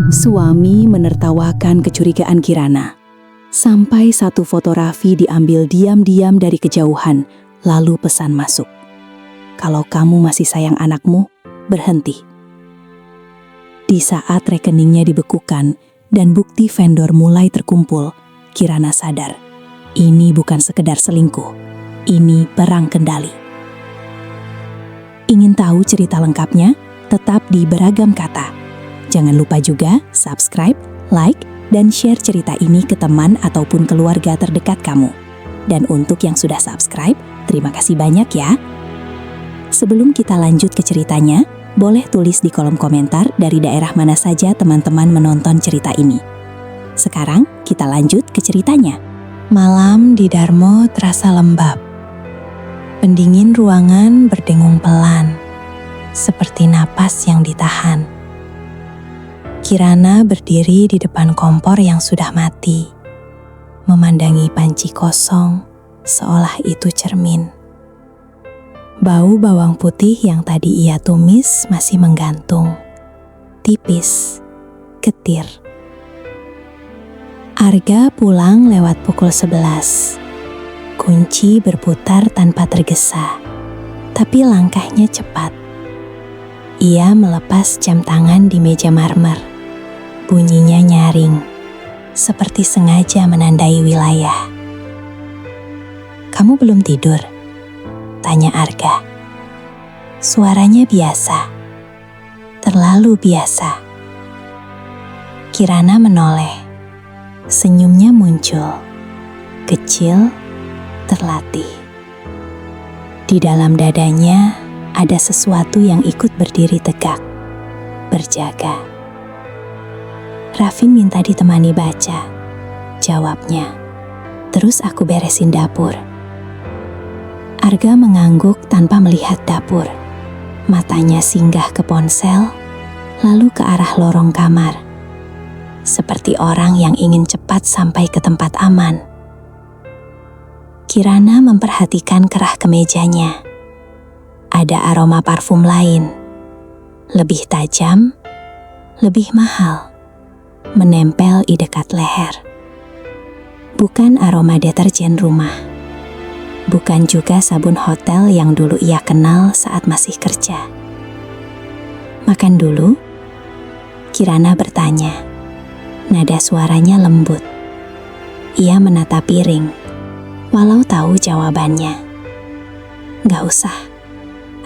Suami menertawakan kecurigaan Kirana. Sampai satu foto Raffi diambil diam-diam dari kejauhan, lalu pesan masuk. Kalau kamu masih sayang anakmu, berhenti. Di saat rekeningnya dibekukan dan bukti vendor mulai terkumpul, Kirana sadar, ini bukan sekedar selingkuh, ini perang kendali. Ingin tahu cerita lengkapnya? Tetap di Beragam Kata. Jangan lupa juga subscribe, like, dan share cerita ini ke teman ataupun keluarga terdekat kamu. Dan untuk yang sudah subscribe, terima kasih banyak ya. Sebelum kita lanjut ke ceritanya, boleh tulis di kolom komentar dari daerah mana saja teman-teman menonton cerita ini. Sekarang kita lanjut ke ceritanya. Malam di Darmo terasa lembab. Pendingin ruangan berdengung pelan, seperti napas yang ditahan. Kirana berdiri di depan kompor yang sudah mati, memandangi panci kosong seolah itu cermin. Bau bawang putih yang tadi ia tumis masih menggantung, tipis, getir. Arga pulang lewat pukul 11. Kunci berputar tanpa tergesa, tapi langkahnya cepat. Ia melepas jam tangan di meja marmer. Bunyinya nyaring, seperti sengaja menandai wilayah. "Kamu belum tidur?" tanya Arga. Suaranya biasa, terlalu biasa. Kirana menoleh. Senyumnya muncul, kecil, terlatih. Di dalam dadanya ada sesuatu yang ikut berdiri tegak, berjaga. "Raffi minta ditemani baca," jawabnya. "Terus aku beresin dapur." Arga mengangguk tanpa melihat dapur. Matanya singgah ke ponsel, lalu ke arah lorong kamar. Seperti orang yang ingin cepat sampai ke tempat aman. Kirana memperhatikan kerah kemejanya. Ada aroma parfum lain, lebih tajam, lebih mahal, menempel di dekat leher. Bukan aroma deterjen rumah. Bukan juga sabun hotel yang dulu ia kenal saat masih kerja. "Makan dulu?" Kirana bertanya. Nada suaranya lembut. Ia menatap piring, walau tahu jawabannya. "Gak usah,"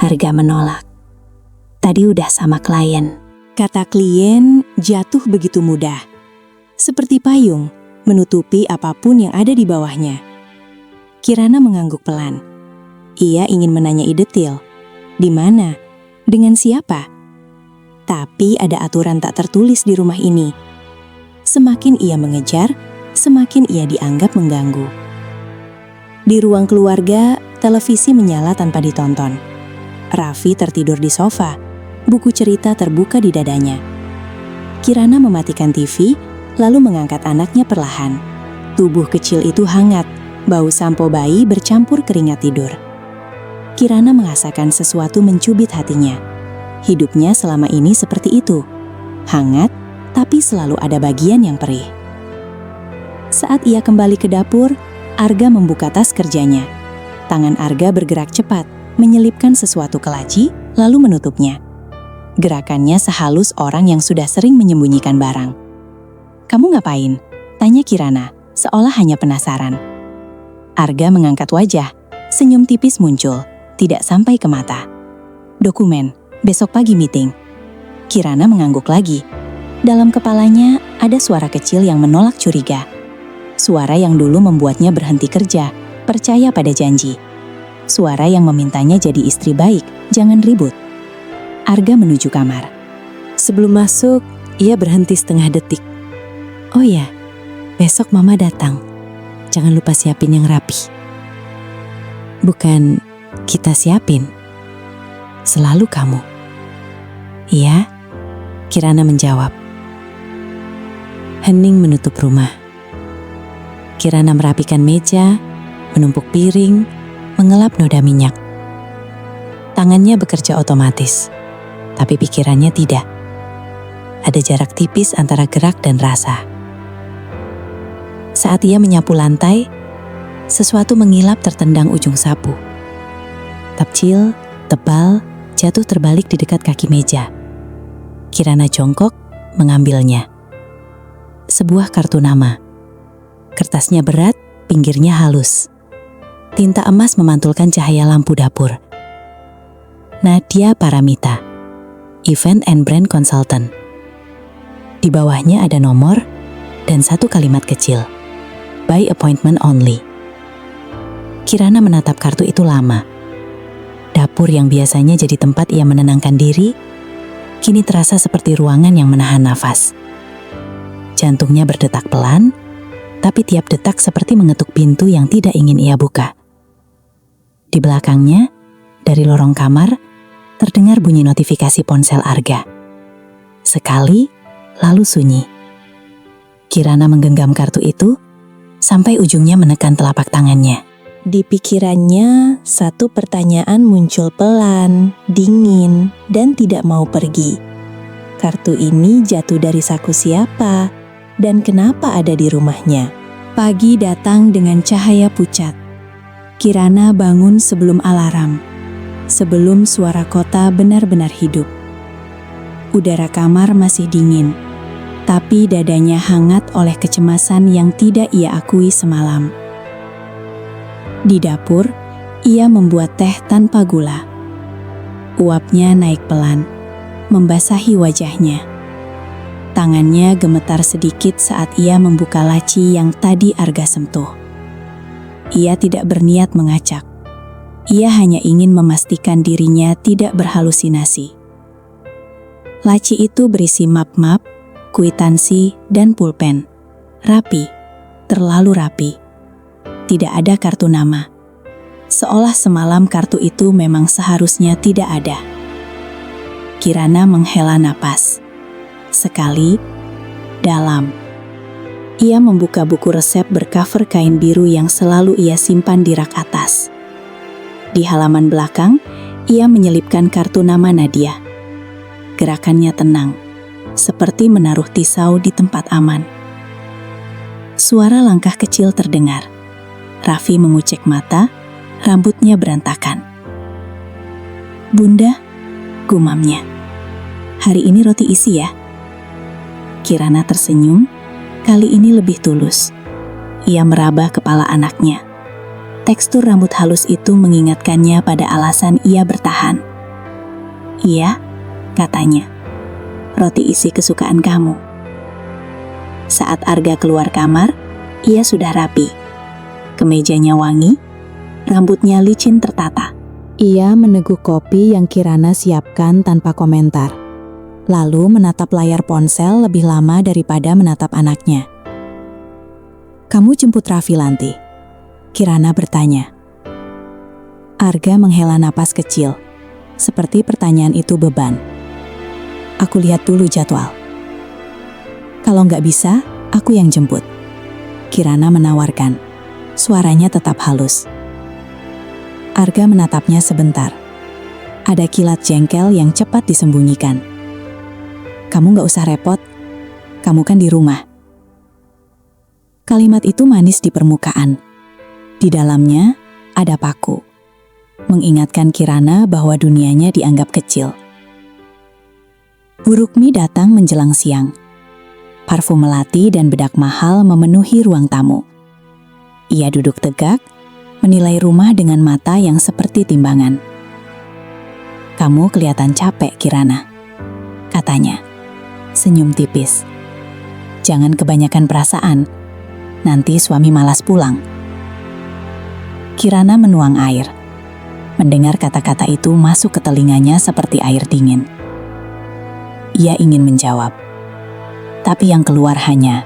Arga menolak. "Tadi udah sama klien." Kata klien jatuh begitu mudah, seperti payung menutupi apapun yang ada di bawahnya. Kirana mengangguk pelan. Ia ingin menanyai detil. Di mana? Dengan siapa? Tapi ada aturan tak tertulis di rumah ini. Semakin ia mengejar, semakin ia dianggap mengganggu. Di ruang keluarga, televisi menyala tanpa ditonton. Raffi tertidur di sofa. Buku cerita terbuka di dadanya. Kirana mematikan TV, lalu mengangkat anaknya perlahan. Tubuh kecil itu hangat, bau sampo bayi bercampur keringat tidur. Kirana merasakan sesuatu mencubit hatinya. Hidupnya selama ini seperti itu. Hangat, tapi selalu ada bagian yang perih. Saat ia kembali ke dapur, Arga membuka tas kerjanya. Tangan Arga bergerak cepat, menyelipkan sesuatu ke laci, lalu menutupnya. Gerakannya sehalus orang yang sudah sering menyembunyikan barang. "Kamu ngapain?" tanya Kirana, seolah hanya penasaran. Arga mengangkat wajah, senyum tipis muncul, tidak sampai ke mata. "Dokumen, besok pagi meeting." Kirana mengangguk lagi. Dalam kepalanya ada suara kecil yang menolak curiga. Suara yang dulu membuatnya berhenti kerja, percaya pada janji. Suara yang memintanya jadi istri baik, jangan ribut. Arga menuju kamar. Sebelum masuk, ia berhenti setengah detik. "Oh ya, besok Mama datang. Jangan lupa siapin yang rapi." "Bukan kita siapin, selalu kamu." "Iya," Kirana menjawab. Hening menutup rumah. Kirana merapikan meja, menumpuk piring, mengelap noda minyak. Tangannya bekerja otomatis, tapi pikirannya tidak. ada jarak tipis antara gerak dan rasa. Saat ia menyapu lantai, sesuatu mengilap tertendang ujung sapu. Kecil, tebal, jatuh terbalik di dekat kaki meja. Kirana jongkok, mengambilnya. Sebuah kartu nama. Kertasnya berat, pinggirnya halus. Tinta emas memantulkan cahaya lampu dapur. Nadia Paramita, Event and Brand Consultant. Di bawahnya ada nomor dan satu kalimat kecil, by appointment only. Kirana menatap kartu itu lama. Dapur yang biasanya jadi tempat ia menenangkan diri, kini terasa seperti ruangan yang menahan nafas. Jantungnya berdetak pelan, tapi tiap detak seperti mengetuk pintu yang tidak ingin ia buka. Di belakangnya, dari lorong kamar, terdengar bunyi notifikasi ponsel Arga. Sekali, lalu sunyi. Kirana menggenggam kartu itu, sampai ujungnya menekan telapak tangannya. Di pikirannya, satu pertanyaan muncul pelan, dingin, dan tidak mau pergi. Kartu ini jatuh dari saku siapa? Dan kenapa ada di rumahnya? Pagi datang dengan cahaya pucat. Kirana bangun sebelum alarm, sebelum suara kota benar-benar hidup. Udara kamar masih dingin, tapi dadanya hangat oleh kecemasan yang tidak ia akui semalam. Di dapur, ia membuat teh tanpa gula. Uapnya naik pelan, membasahi wajahnya. Tangannya gemetar sedikit saat ia membuka laci yang tadi Arga sentuh. Ia tidak berniat mengacak. Ia hanya ingin memastikan dirinya tidak berhalusinasi. Laci itu berisi map-map, kwitansi, dan pulpen. Rapi, terlalu rapi. Tidak ada kartu nama. Seolah semalam kartu itu memang seharusnya tidak ada. Kirana menghela napas. Sekali, dalam. Ia membuka buku resep bercover kain biru yang selalu ia simpan di rak atas. Di halaman belakang, ia menyelipkan kartu nama Nadia. Gerakannya tenang, seperti menaruh tisau di tempat aman. Suara langkah kecil terdengar. Raffi mengucek mata, rambutnya berantakan. "Bunda," gumamnya. "Hari ini roti isi ya?" Kirana tersenyum, kali ini lebih tulus. Ia meraba kepala anaknya. Tekstur rambut halus itu mengingatkannya pada alasan ia bertahan. "Iya," katanya, "roti isi kesukaan kamu." Saat Arga keluar kamar, ia sudah rapi. Kemejanya wangi, rambutnya licin tertata. Ia meneguk kopi yang Kirana siapkan tanpa komentar. Lalu menatap layar ponsel lebih lama daripada menatap anaknya. "Kamu jemput Raffi Lanti?" Kirana bertanya. Arga menghela napas kecil, seperti pertanyaan itu beban. "Aku lihat dulu jadwal." "Kalau nggak bisa, aku yang jemput," Kirana menawarkan. Suaranya tetap halus. Arga menatapnya sebentar. Ada kilat jengkel yang cepat disembunyikan. "Kamu nggak usah repot, kamu kan di rumah." Kalimat itu manis di permukaan. Di dalamnya ada paku, mengingatkan Kirana bahwa dunianya dianggap kecil. Bu Rukmi datang menjelang siang. Parfum melati dan bedak mahal memenuhi ruang tamu. Ia duduk tegak, menilai rumah dengan mata yang seperti timbangan. "Kamu kelihatan capek, Kirana," katanya. Senyum tipis. "Jangan kebanyakan perasaan, nanti suami malas pulang." Kirana menuang air. Mendengar kata-kata itu masuk ke telinganya seperti air dingin. Ia ingin menjawab, tapi yang keluar hanya,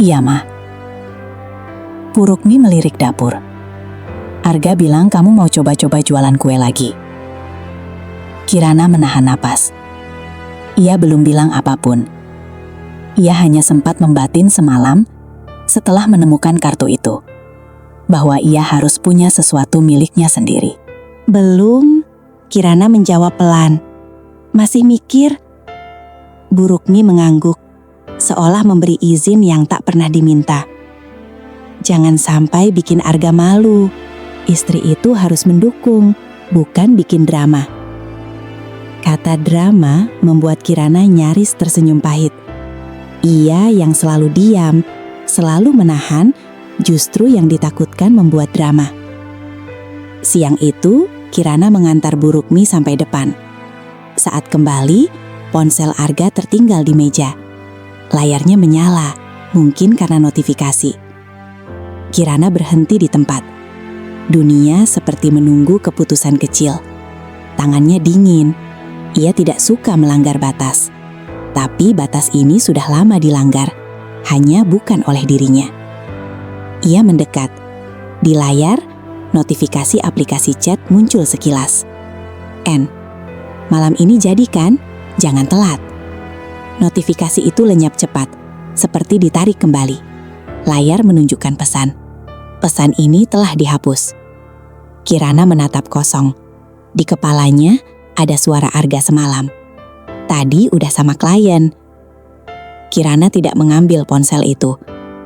"Iya, Ma." Bu Rukmi melirik dapur. "Arga bilang kamu mau coba-coba jualan kue lagi." Kirana menahan napas. Ia belum bilang apapun. Ia hanya sempat membatin semalam setelah menemukan kartu itu, bahwa ia harus punya sesuatu miliknya sendiri. "Belum," Kirana menjawab pelan. "Masih mikir." Bu Rukmi mengangguk, seolah memberi izin yang tak pernah diminta. Jangan sampai bikin Arga malu. Istri itu harus mendukung, bukan bikin drama. Kata drama membuat Kirana nyaris tersenyum pahit. Ia yang selalu diam, selalu menahan, justru yang ditakutkan membuat drama. Siang itu, Kirana mengantar Bu Rukmi sampai depan. Saat kembali, ponsel Arga tertinggal di meja. Layarnya menyala, mungkin karena notifikasi. Kirana berhenti di tempat. Dunia seperti menunggu keputusan kecil. Tangannya dingin. Ia tidak suka melanggar batas. Tapi batas ini sudah lama dilanggar, hanya bukan oleh dirinya. Ia mendekat. Di layar, notifikasi aplikasi chat muncul sekilas. "N, malam ini jadi kan? Jangan telat." Notifikasi itu lenyap cepat, seperti ditarik kembali. Layar menunjukkan pesan. Pesan ini telah dihapus. Kirana menatap kosong. Di kepalanya ada suara Arga semalam. Tadi udah sama klien. Kirana tidak mengambil ponsel itu.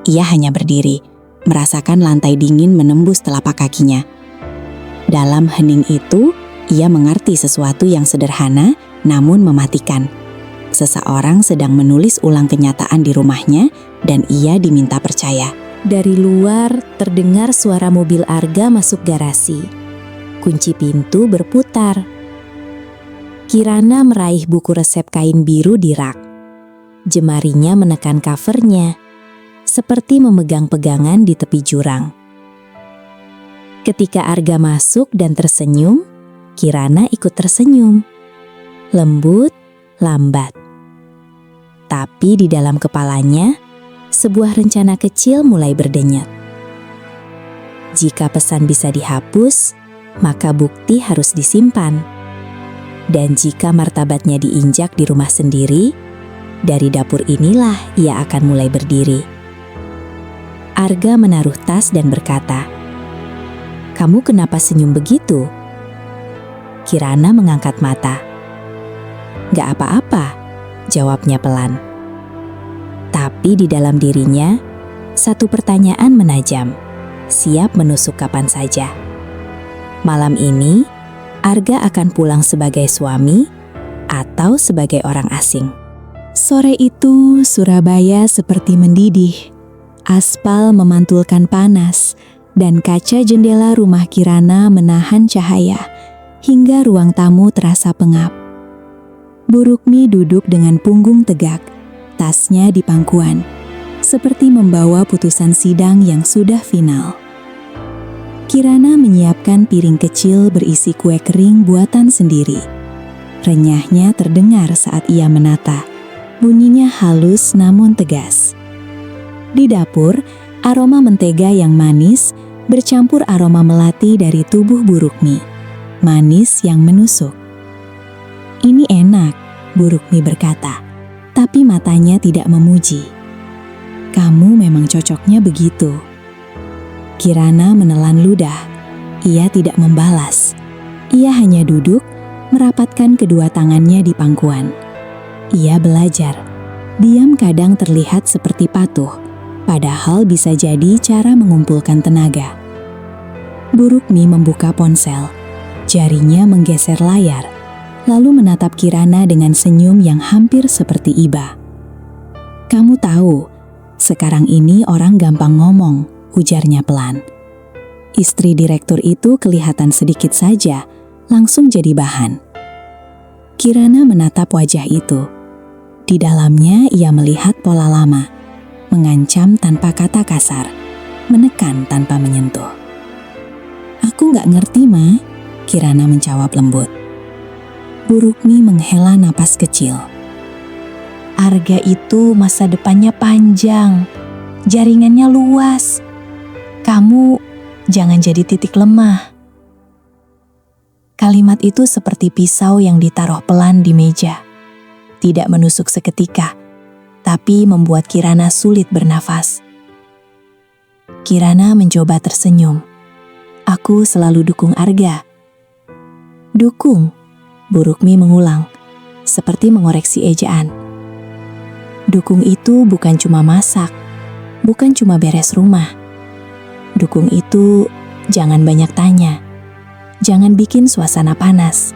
Ia hanya berdiri, merasakan lantai dingin menembus telapak kakinya. Dalam hening itu, ia mengerti sesuatu yang sederhana namun mematikan. Seseorang sedang menulis ulang kenyataan di rumahnya dan ia diminta percaya. Dari luar terdengar suara mobil Arga masuk garasi. Kunci pintu berputar. Kirana meraih buku resep kain biru di rak. Jemarinya menekan covernya, seperti memegang pegangan di tepi jurang. Ketika Arga masuk dan tersenyum, Kirana ikut tersenyum. Lembut, lambat. Tapi di dalam kepalanya, sebuah rencana kecil mulai berdenyut. Jika pesan bisa dihapus, maka bukti harus disimpan. Dan jika martabatnya diinjak di rumah sendiri, dari dapur inilah ia akan mulai berdiri. Arga menaruh tas dan berkata, "Kamu kenapa senyum begitu?" Kirana mengangkat mata. "Gak apa-apa," jawabnya pelan. Tapi di dalam dirinya, satu pertanyaan menajam, siap menusuk kapan saja. Malam ini, Arga akan pulang sebagai suami atau sebagai orang asing. Sore itu, Surabaya seperti mendidih. Aspal memantulkan panas, dan kaca jendela rumah Kirana menahan cahaya, hingga ruang tamu terasa pengap. Bu Rukmi duduk dengan punggung tegak, tasnya di pangkuan, seperti membawa putusan sidang yang sudah final. Kirana menyiapkan piring kecil berisi kue kering buatan sendiri. Renyahnya terdengar saat ia menata, bunyinya halus namun tegas. Di dapur, aroma mentega yang manis bercampur aroma melati dari tubuh Bu Rukmi, manis yang menusuk. "Ini enak," Bu Rukmi berkata, tapi matanya tidak memuji. "Kamu memang cocoknya begitu." Kirana menelan ludah. Ia tidak membalas. Ia hanya duduk, merapatkan kedua tangannya di pangkuan. Ia belajar. Diam kadang terlihat seperti patuh, padahal bisa jadi cara mengumpulkan tenaga. Bu Rukmi membuka ponsel. Jarinya menggeser layar, lalu menatap Kirana dengan senyum yang hampir seperti iba. "Kamu tahu, sekarang ini orang gampang ngomong," ujarnya pelan. Istri direktur itu kelihatan sedikit saja, langsung jadi bahan. Kirana menatap wajah itu. Di dalamnya ia melihat pola lama, mengancam tanpa kata kasar, menekan tanpa menyentuh. "Aku gak ngerti, Ma," Kirana menjawab lembut. Bu Rukmi menghela napas kecil. "Arga itu masa depannya panjang, jaringannya luas. Kamu jangan jadi titik lemah." Kalimat itu seperti pisau yang ditaruh pelan di meja. Tidak menusuk seketika, tapi membuat Kirana sulit bernafas. Kirana mencoba tersenyum. "Aku selalu dukung Arga." "Dukung?" Bu Rukmi mengulang, seperti mengoreksi ejaan. Dukung itu bukan cuma masak, bukan cuma beres rumah. Dukung itu jangan banyak tanya, jangan bikin suasana panas.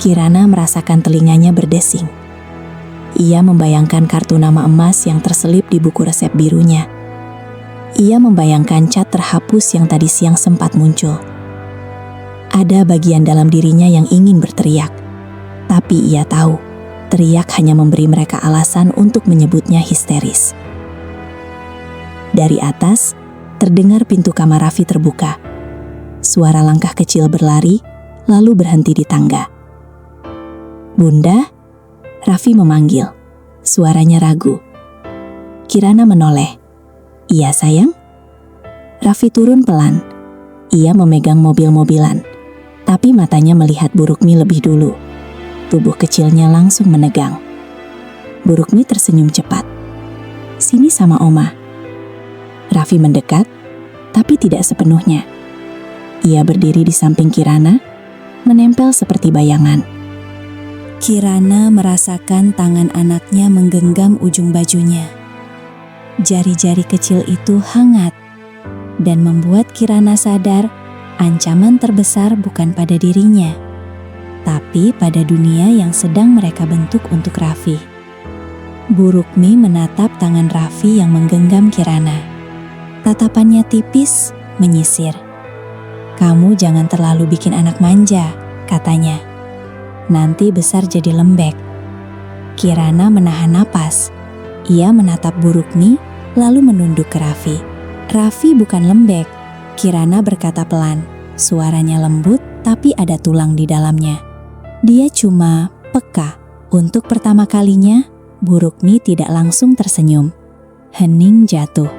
Kirana merasakan telinganya berdesing. Ia membayangkan kartu nama emas yang terselip di buku resep birunya. Ia membayangkan cat terhapus yang tadi siang sempat muncul. Ada bagian dalam dirinya yang ingin berteriak, tapi ia tahu teriak hanya memberi mereka alasan untuk menyebutnya histeris. Dari atas, terdengar pintu kamar Raffi terbuka. Suara langkah kecil berlari, lalu berhenti di tangga. "Bunda?" Raffi memanggil. Suaranya ragu. Kirana menoleh. "Iya sayang?" Raffi turun pelan. Ia memegang mobil-mobilan, tapi matanya melihat Burukmi lebih dulu. Tubuh kecilnya langsung menegang. Burukmi tersenyum cepat. "Sini sama Oma." Raffi mendekat, tapi tidak sepenuhnya. Ia berdiri di samping Kirana, menempel seperti bayangan. Kirana merasakan tangan anaknya menggenggam ujung bajunya. Jari-jari kecil itu hangat dan membuat Kirana sadar ancaman terbesar bukan pada dirinya, tapi pada dunia yang sedang mereka bentuk untuk Raffi. Burukmi menatap tangan Raffi yang menggenggam Kirana. Tatapannya tipis, menyisir. "Kamu jangan terlalu bikin anak manja," katanya. "Nanti besar jadi lembek." Kirana menahan napas. Ia menatap Burukmi, lalu menunduk ke Raffi. "Raffi bukan lembek," Kirana berkata pelan. Suaranya lembut, tapi ada tulang di dalamnya. "Dia cuma peka." Untuk pertama kalinya, Burukmi tidak langsung tersenyum. Hening jatuh.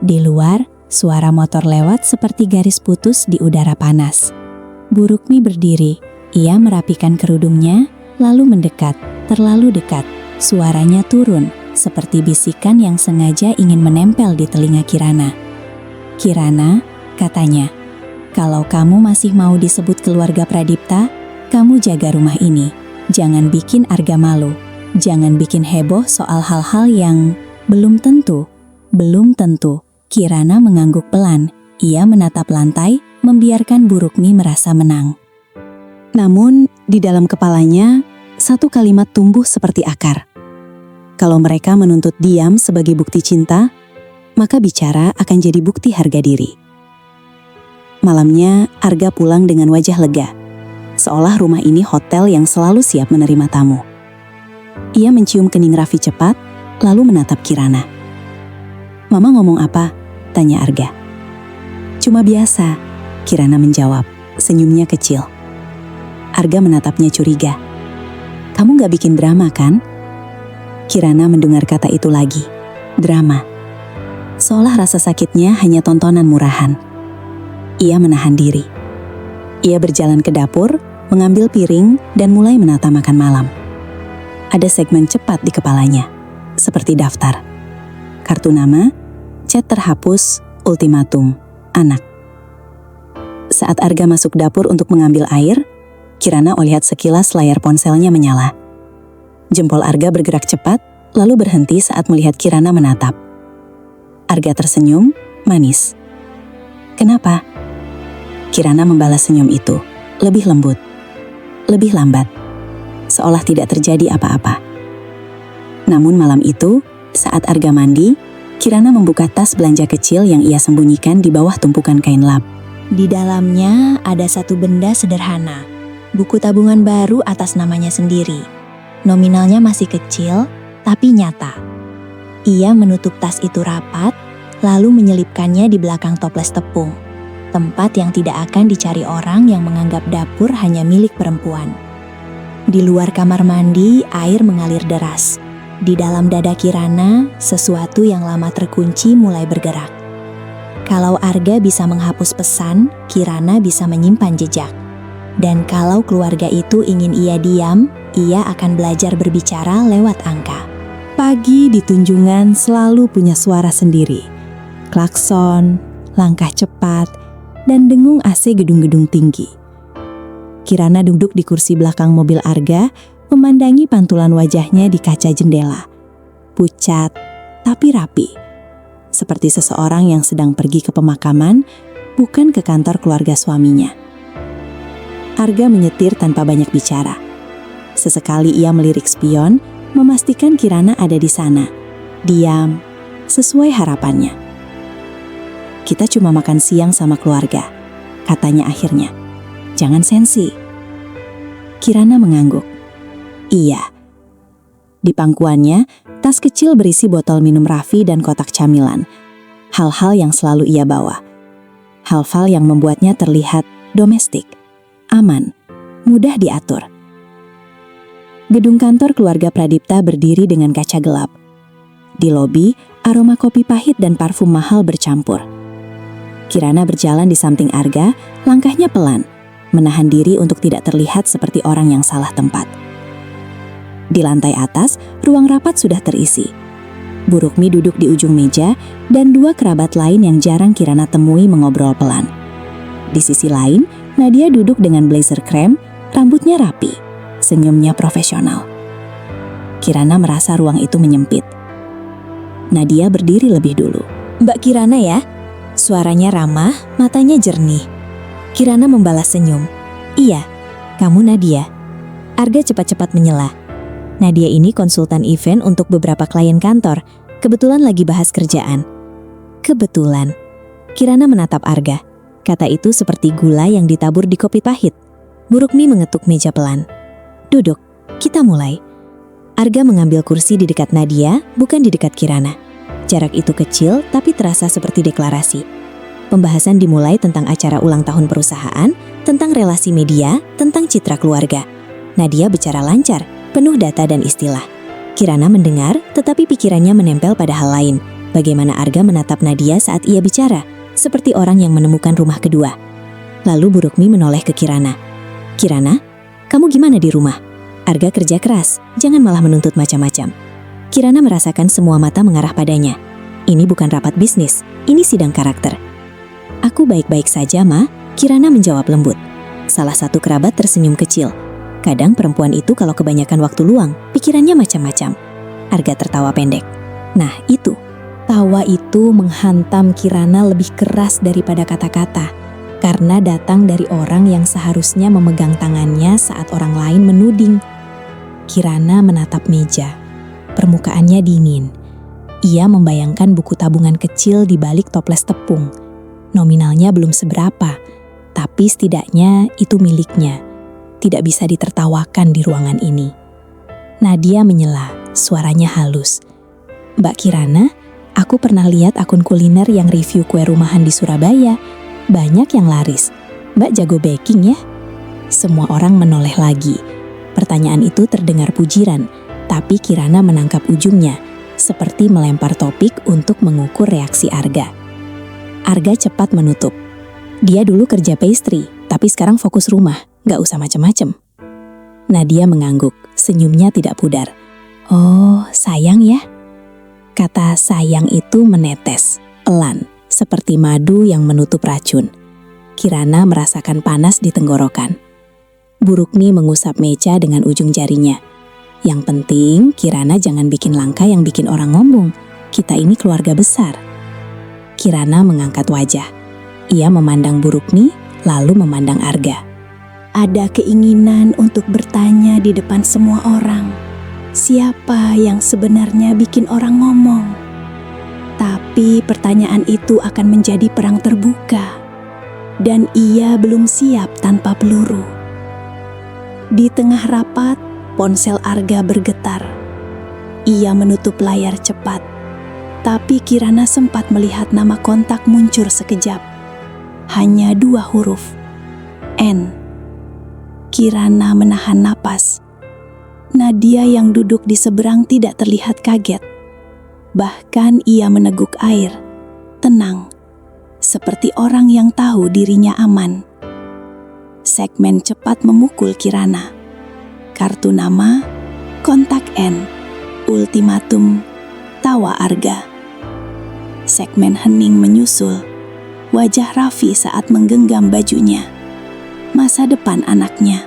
Di luar, suara motor lewat seperti garis putus di udara panas. Burukmi berdiri. Ia merapikan kerudungnya, lalu mendekat, terlalu dekat. Suaranya turun, seperti bisikan yang sengaja ingin menempel di telinga Kirana. "Kirana," katanya, "kalau kamu masih mau disebut keluarga Pradipta, kamu jaga rumah ini. Jangan bikin Arga malu. Jangan bikin heboh soal hal-hal yang belum tentu." Kirana mengangguk pelan. Ia menatap lantai, membiarkan Burukmi merasa menang. Namun, di dalam kepalanya, satu kalimat tumbuh seperti akar. Kalau mereka menuntut diam sebagai bukti cinta, maka bicara akan jadi bukti harga diri. Malamnya, Arga pulang dengan wajah lega, seolah rumah ini hotel yang selalu siap menerima tamu. Ia mencium kening Raffi cepat, lalu menatap Kirana. "Mama ngomong apa?" tanya Arga. "Cuma biasa," Kirana menjawab, senyumnya kecil. Arga menatapnya curiga. "Kamu gak bikin drama kan?" Kirana mendengar kata itu lagi. Drama. Seolah rasa sakitnya hanya tontonan murahan. Ia menahan diri. Ia berjalan ke dapur, mengambil piring, dan mulai menata makan malam. Ada segmen cepat di kepalanya, seperti daftar. Kartu nama, cat terhapus, ultimatum, anak. Saat Arga masuk dapur untuk mengambil air, Kirana melihat sekilas layar ponselnya menyala. Jempol Arga bergerak cepat, lalu berhenti saat melihat Kirana menatap. Arga tersenyum, manis. "Kenapa?" Kirana membalas senyum itu, lebih lembut, lebih lambat, seolah tidak terjadi apa-apa. Namun malam itu, saat Arga mandi, Kirana membuka tas belanja kecil yang ia sembunyikan di bawah tumpukan kain lap. Di dalamnya ada satu benda sederhana, buku tabungan baru atas namanya sendiri. Nominalnya masih kecil, tapi nyata. Ia menutup tas itu rapat, lalu menyelipkannya di belakang toples tepung, tempat yang tidak akan dicari orang yang menganggap dapur hanya milik perempuan. Di luar kamar mandi, air mengalir deras. Di dalam dada Kirana, sesuatu yang lama terkunci mulai bergerak. Kalau Arga bisa menghapus pesan, Kirana bisa menyimpan jejak. Dan kalau keluarga itu ingin ia diam, ia akan belajar berbicara lewat angka. Pagi di Tunjungan selalu punya suara sendiri. Klakson, langkah cepat, dan dengung AC gedung-gedung tinggi. Kirana duduk di kursi belakang mobil Arga, memandangi pantulan wajahnya di kaca jendela. pucat, tapi rapi. Seperti seseorang yang sedang pergi ke pemakaman, bukan ke kantor keluarga suaminya. Arga menyetir tanpa banyak bicara. Sesekali ia melirik spion, memastikan Kirana ada di sana. Diam, sesuai harapannya. "Kita cuma makan siang sama keluarga," katanya akhirnya. "Jangan sensi." Kirana mengangguk. Iya. Di pangkuannya, tas kecil berisi botol minum Raffi dan kotak camilan. Hal-hal yang selalu ia bawa. Hal-hal yang membuatnya terlihat domestik, aman, mudah diatur. Gedung kantor keluarga Pradipta berdiri dengan kaca gelap. Di lobi, aroma kopi pahit dan parfum mahal bercampur. Kirana berjalan di samping Arga, langkahnya pelan, menahan diri untuk tidak terlihat seperti orang yang salah tempat. Di lantai atas, ruang rapat sudah terisi. Bu Rukmi duduk di ujung meja dan dua kerabat lain yang jarang Kirana temui mengobrol pelan. Di sisi lain, Nadia duduk dengan blazer krem, rambutnya rapi, senyumnya profesional. Kirana merasa ruang itu menyempit. Nadia berdiri lebih dulu. "Mbak Kirana ya?" Suaranya ramah, matanya jernih. Kirana membalas senyum. "Iya, kamu Nadia." Arga cepat-cepat menyela. "Nadia ini konsultan event untuk beberapa klien kantor. Kebetulan lagi bahas kerjaan." "Kebetulan." Kirana menatap Arga. Kata itu seperti gula yang ditabur di kopi pahit. Bu Rukmi mengetuk meja pelan. "Duduk, kita mulai." Arga mengambil kursi di dekat Nadia, bukan di dekat Kirana. Jarak itu kecil tapi terasa seperti deklarasi. Pembahasan dimulai tentang acara ulang tahun perusahaan, tentang relasi media, tentang citra keluarga. Nadia bicara lancar, penuh data dan istilah. Kirana mendengar, tetapi pikirannya menempel pada hal lain. Bagaimana Arga menatap Nadia saat ia bicara, seperti orang yang menemukan rumah kedua. Lalu Bu Rukmi menoleh ke Kirana. "Kirana, kamu gimana di rumah? Arga kerja keras, jangan malah menuntut macam-macam." Kirana merasakan semua mata mengarah padanya. Ini bukan rapat bisnis, ini sidang karakter. "Aku baik-baik saja, Ma," Kirana menjawab lembut. Salah satu kerabat tersenyum kecil. Kadang perempuan itu kalau kebanyakan waktu luang, pikirannya macam-macam. Arga tertawa pendek. Nah itu, tawa itu menghantam Kirana lebih keras daripada kata-kata. Karena datang dari orang yang seharusnya memegang tangannya saat orang lain menuding. Kirana menatap meja. Permukaannya dingin. Ia membayangkan buku tabungan kecil di balik toples tepung. Nominalnya belum seberapa, tapi setidaknya itu miliknya. Tidak bisa ditertawakan di ruangan ini. Nadia menyela, suaranya halus. "Mbak Kirana, aku pernah lihat akun kuliner yang review kue rumahan di Surabaya. Banyak yang laris. Mbak jago baking ya?" Semua orang menoleh lagi. Pertanyaan itu terdengar pujiran, tapi Kirana menangkap ujungnya, seperti melempar topik untuk mengukur reaksi Arga. Arga cepat menutup. Dia dulu kerja pastry, tapi sekarang fokus rumah. Gak usah macem-macem. Nadia mengangguk, senyumnya tidak pudar. "Oh, sayang ya." Kata sayang itu menetes, pelan, seperti madu yang menutup racun. Kirana merasakan panas di tenggorokan. Bu Rukmi mengusap meja dengan ujung jarinya. "Yang penting, Kirana jangan bikin langkah yang bikin orang ngomong. Kita ini keluarga besar." Kirana mengangkat wajah. Ia memandang Bu Rukmi, lalu memandang Arga. "Ada keinginan untuk bertanya di depan semua orang, siapa yang sebenarnya bikin orang ngomong. Tapi pertanyaan itu akan menjadi perang terbuka, dan ia belum siap tanpa peluru." Di tengah rapat, ponsel Arga bergetar. Ia menutup layar cepat, tapi Kirana sempat melihat nama kontak muncul sekejap. Hanya 2 huruf, N. Kirana menahan napas. Nadia yang duduk di seberang tidak terlihat kaget. Bahkan ia meneguk air, tenang, seperti orang yang tahu dirinya aman. Segmen cepat memukul Kirana. Kartu nama, kontak N, ultimatum, tawa Arga. Segmen hening menyusul, wajah Raffi saat menggenggam bajunya. Masa depan anaknya.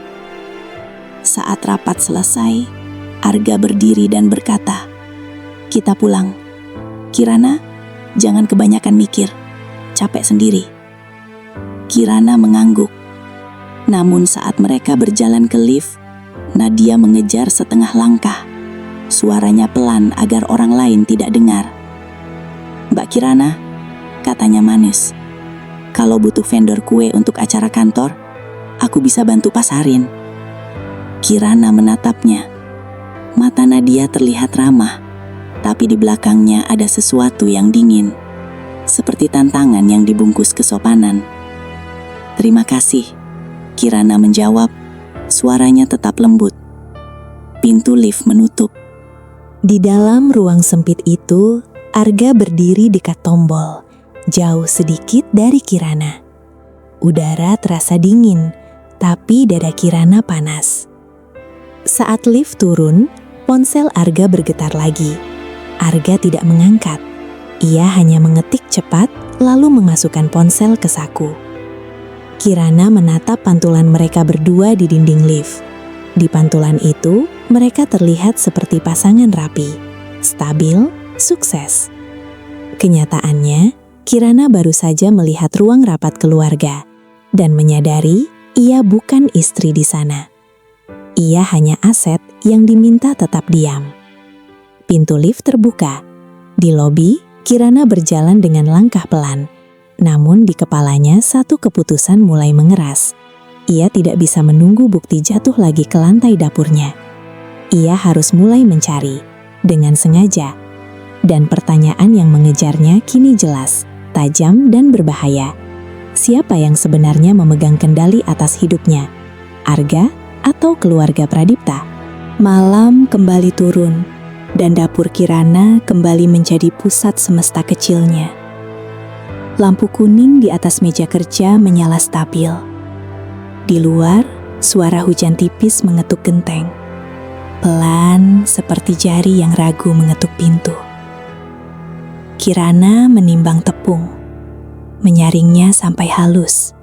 Saat rapat selesai, Arga berdiri dan berkata, Kita pulang. Kirana, jangan kebanyakan mikir. Capek sendiri. Kirana mengangguk. Namun saat mereka berjalan ke lift, Nadia mengejar setengah langkah. Suaranya pelan agar orang lain tidak dengar. "Mbak Kirana," katanya manis, "kalau butuh vendor kue untuk acara kantor, aku bisa bantu pasarin." Kirana menatapnya. Mata Nadia terlihat ramah, tapi di belakangnya ada sesuatu yang dingin, seperti tantangan yang dibungkus kesopanan. "Terima kasih," Kirana menjawab, suaranya tetap lembut. Pintu lift menutup. Di dalam ruang sempit itu, Arga berdiri dekat tombol, jauh sedikit dari Kirana. Udara terasa dingin, tapi dada Kirana panas. Saat lift turun, ponsel Arga bergetar lagi. Arga tidak mengangkat. Ia hanya mengetik cepat, lalu memasukkan ponsel ke saku. Kirana menatap pantulan mereka berdua di dinding lift. Di pantulan itu, mereka terlihat seperti pasangan rapi, stabil, sukses. Kenyataannya, Kirana baru saja melihat ruang rapat keluarga dan menyadari ia bukan istri di sana. Ia hanya aset yang diminta tetap diam. Pintu lift terbuka. Di lobi, Kirana berjalan dengan langkah pelan. Namun di kepalanya satu keputusan mulai mengeras. Ia tidak bisa menunggu bukti jatuh lagi ke lantai dapurnya. Ia harus mulai mencari, dengan sengaja. Dan pertanyaan yang mengejarnya kini jelas, tajam dan berbahaya. Siapa yang sebenarnya memegang kendali atas hidupnya? Arga atau keluarga Pradipta? Malam kembali turun, dan dapur Kirana kembali menjadi pusat semesta kecilnya. Lampu kuning di atas meja kerja menyala stabil. Di luar, suara hujan tipis mengetuk genteng. Pelan seperti jari yang ragu mengetuk pintu. Kirana menimbang tepung, menyaringnya sampai halus,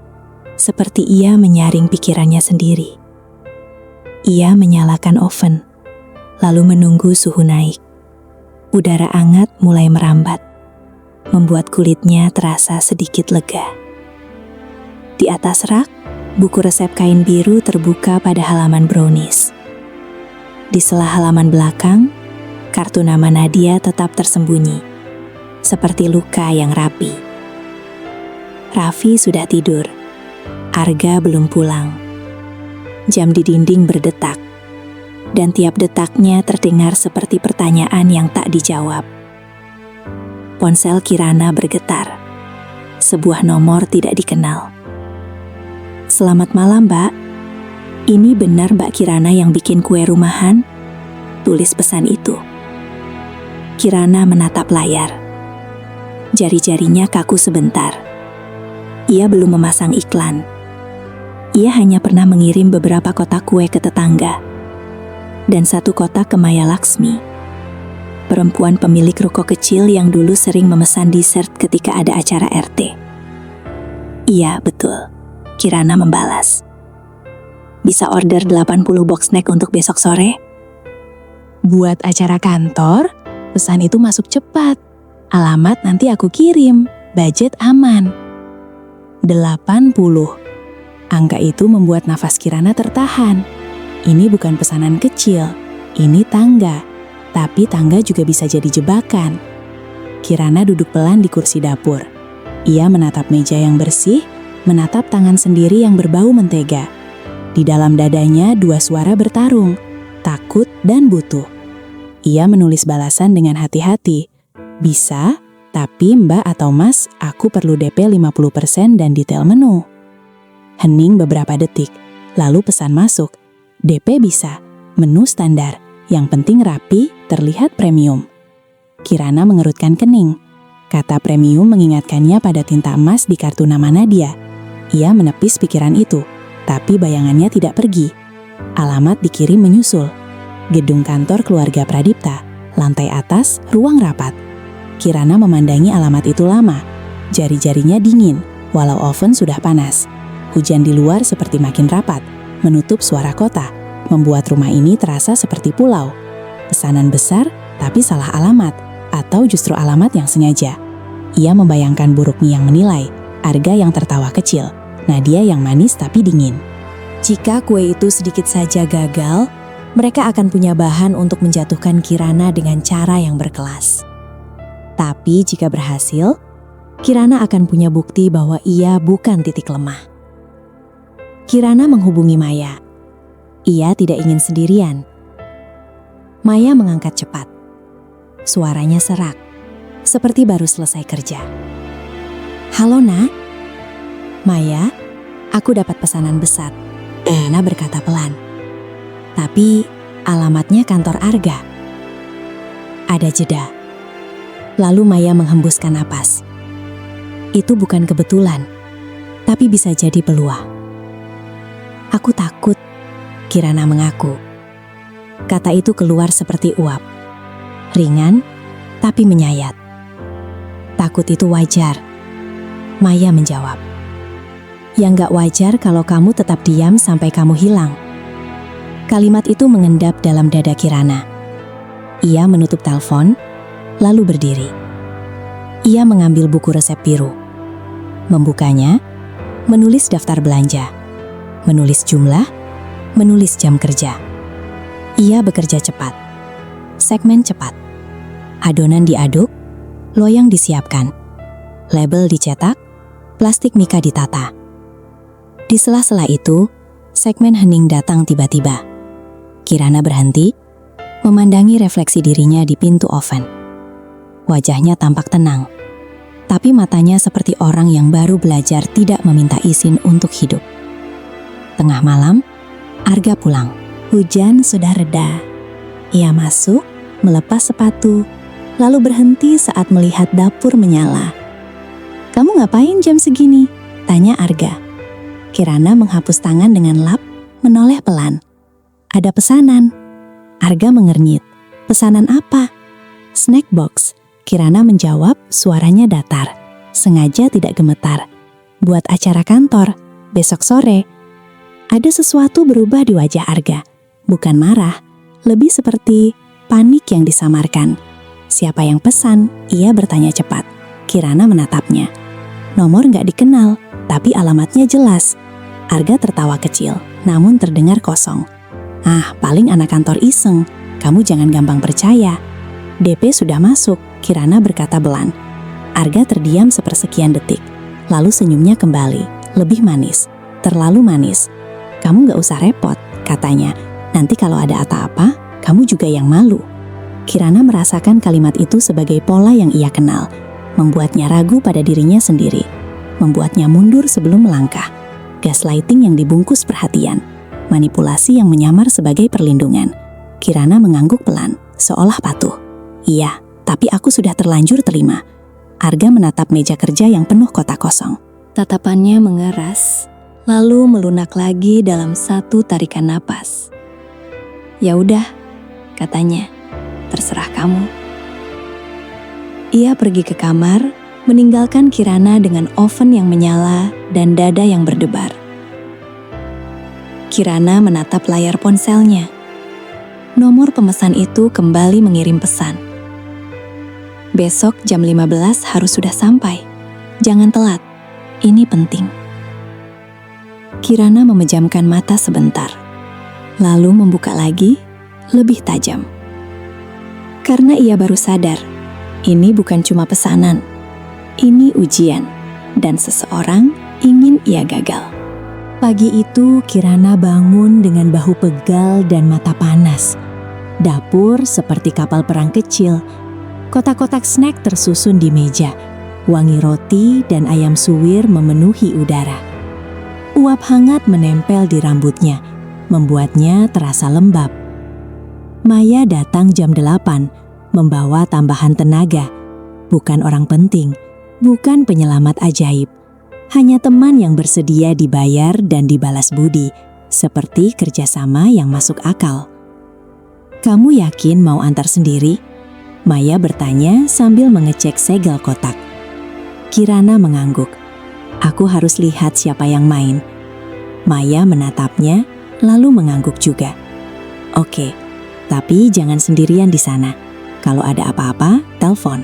seperti ia menyaring pikirannya sendiri. Ia menyalakan oven, lalu menunggu suhu naik. Udara hangat mulai merambat, membuat kulitnya terasa sedikit lega. Di atas rak, buku resep kain biru terbuka pada halaman brownies. Di sela halaman belakang, kartu nama Nadia tetap tersembunyi, seperti luka yang rapi. Raffi sudah tidur. Arga belum pulang. Jam di dinding berdetak, dan tiap detaknya terdengar seperti pertanyaan yang tak dijawab. Ponsel Kirana bergetar. Sebuah nomor tidak dikenal. "Selamat malam, Mbak. Ini benar Mbak Kirana yang bikin kue rumahan?" Tulis pesan itu. Kirana menatap layar. Jari-jarinya kaku sebentar. Ia belum memasang iklan. Ia hanya pernah mengirim beberapa kotak kue ke tetangga. Dan satu kotak ke Maya Laksmi, perempuan pemilik ruko kecil yang dulu sering memesan dessert ketika ada acara RT. "Iya, betul," Kirana membalas. "Bisa order 80 box snack untuk besok sore?" "Buat acara kantor, pesan itu masuk cepat. Alamat nanti aku kirim, budget aman." 80. Angka itu membuat nafas Kirana tertahan. Ini bukan pesanan kecil, ini tangga. Tapi tangga juga bisa jadi jebakan. Kirana duduk pelan di kursi dapur. Ia menatap meja yang bersih, menatap tangan sendiri yang berbau mentega. Di dalam dadanya dua suara bertarung, takut dan butuh. Ia menulis balasan dengan hati-hati. "Bisa, tapi Mbak atau Mas, aku perlu DP 50% dan detail menu." Hening beberapa detik, lalu pesan masuk. "DP bisa, menu standar, yang penting rapi, terlihat premium." Kirana mengerutkan kening. Kata premium mengingatkannya pada tinta emas di kartu nama Nadia. Ia menepis pikiran itu, tapi bayangannya tidak pergi. Alamat dikirim menyusul. Gedung kantor keluarga Pradipta, lantai atas, ruang rapat. Kirana memandangi alamat itu lama. Jari-jarinya dingin, walau oven sudah panas. Hujan di luar seperti makin rapat, menutup suara kota, membuat rumah ini terasa seperti pulau. Pesanan besar, tapi salah alamat, atau justru alamat yang sengaja. Ia membayangkan buruknya yang menilai, Arga yang tertawa kecil, Nadia yang manis tapi dingin. Jika kue itu sedikit saja gagal, mereka akan punya bahan untuk menjatuhkan Kirana dengan cara yang berkelas. Tapi jika berhasil, Kirana akan punya bukti bahwa ia bukan titik lemah. Kirana menghubungi Maya. Ia tidak ingin sendirian. Maya mengangkat cepat. Suaranya serak, seperti baru selesai kerja. "Halo, Nak." "Maya, aku dapat pesanan besar," Kirana berkata pelan. "Tapi alamatnya kantor Arga." Ada jeda. Lalu Maya menghembuskan napas. "Itu bukan kebetulan, tapi bisa jadi peluang." "Aku takut," Kirana mengaku. Kata itu keluar seperti uap. Ringan, tapi menyayat. "Takut itu wajar," Maya menjawab. "Yang gak wajar kalau kamu tetap diam sampai kamu hilang." Kalimat itu mengendap dalam dada Kirana. Ia menutup telepon, lalu berdiri. Ia mengambil buku resep biru. Membukanya, menulis daftar belanja, menulis jumlah, menulis jam kerja. Ia bekerja cepat. Segmen cepat. Adonan diaduk, loyang disiapkan. Label dicetak, plastik mika ditata. Di sela-sela itu, segmen hening datang tiba-tiba. Kirana berhenti, memandangi refleksi dirinya di pintu oven. Wajahnya tampak tenang, tapi matanya seperti orang yang baru belajar tidak meminta izin untuk hidup. Tengah malam, Arga pulang. Hujan sudah reda. Ia masuk, melepas sepatu, lalu berhenti saat melihat dapur menyala. "Kamu ngapain jam segini?" tanya Arga. Kirana menghapus tangan dengan lap, menoleh pelan. "Ada pesanan." Arga mengernyit. "Pesanan apa?" "Snack box," Kirana menjawab, suaranya datar. Sengaja tidak gemetar. "Buat acara kantor, besok sore." Ada sesuatu berubah di wajah Arga. Bukan marah, lebih seperti panik yang disamarkan. "Siapa yang pesan?" Ia bertanya cepat. Kirana menatapnya. "Nomor nggak dikenal, tapi alamatnya jelas." Arga tertawa kecil, namun terdengar kosong. "Ah, paling anak kantor iseng. Kamu jangan gampang percaya." "DP sudah masuk," Kirana berkata belan. Arga terdiam sepersekian detik, lalu senyumnya kembali, lebih manis, terlalu manis. "Kamu nggak usah repot," katanya. "Nanti kalau ada apa-apa, kamu juga yang malu." Kirana merasakan kalimat itu sebagai pola yang ia kenal, membuatnya ragu pada dirinya sendiri, membuatnya mundur sebelum melangkah. Gaslighting yang dibungkus perhatian, manipulasi yang menyamar sebagai perlindungan. Kirana mengangguk pelan, seolah patuh. "Iya, tapi aku sudah terlanjur terima." Arga menatap meja kerja yang penuh kotak kosong. Tatapannya mengeras, lalu melunak lagi dalam satu tarikan napas. "Ya udah," katanya, "terserah kamu." Ia pergi ke kamar, meninggalkan Kirana dengan oven yang menyala dan dada yang berdebar. Kirana menatap layar ponselnya. Nomor pemesan itu kembali mengirim pesan. "Besok jam 15 harus sudah sampai. Jangan telat, ini penting." Kirana memejamkan mata sebentar, lalu membuka lagi, lebih tajam. Karena ia baru sadar, ini bukan cuma pesanan, ini ujian, dan seseorang ingin ia gagal. Pagi itu Kirana bangun dengan bahu pegal dan mata panas. Dapur seperti kapal perang kecil, kotak-kotak snack tersusun di meja, wangi roti dan ayam suwir memenuhi udara. Uap hangat menempel di rambutnya, membuatnya terasa lembab. Maya datang jam 8, membawa tambahan tenaga. Bukan orang penting, bukan penyelamat ajaib. Hanya teman yang bersedia dibayar dan dibalas budi, seperti kerjasama yang masuk akal. "Kamu yakin mau antar sendiri?" Maya bertanya sambil mengecek segel kotak. Kirana mengangguk. "Aku harus lihat siapa yang main." Maya menatapnya, lalu mengangguk juga. "Oke, tapi jangan sendirian di sana. Kalau ada apa-apa, telepon.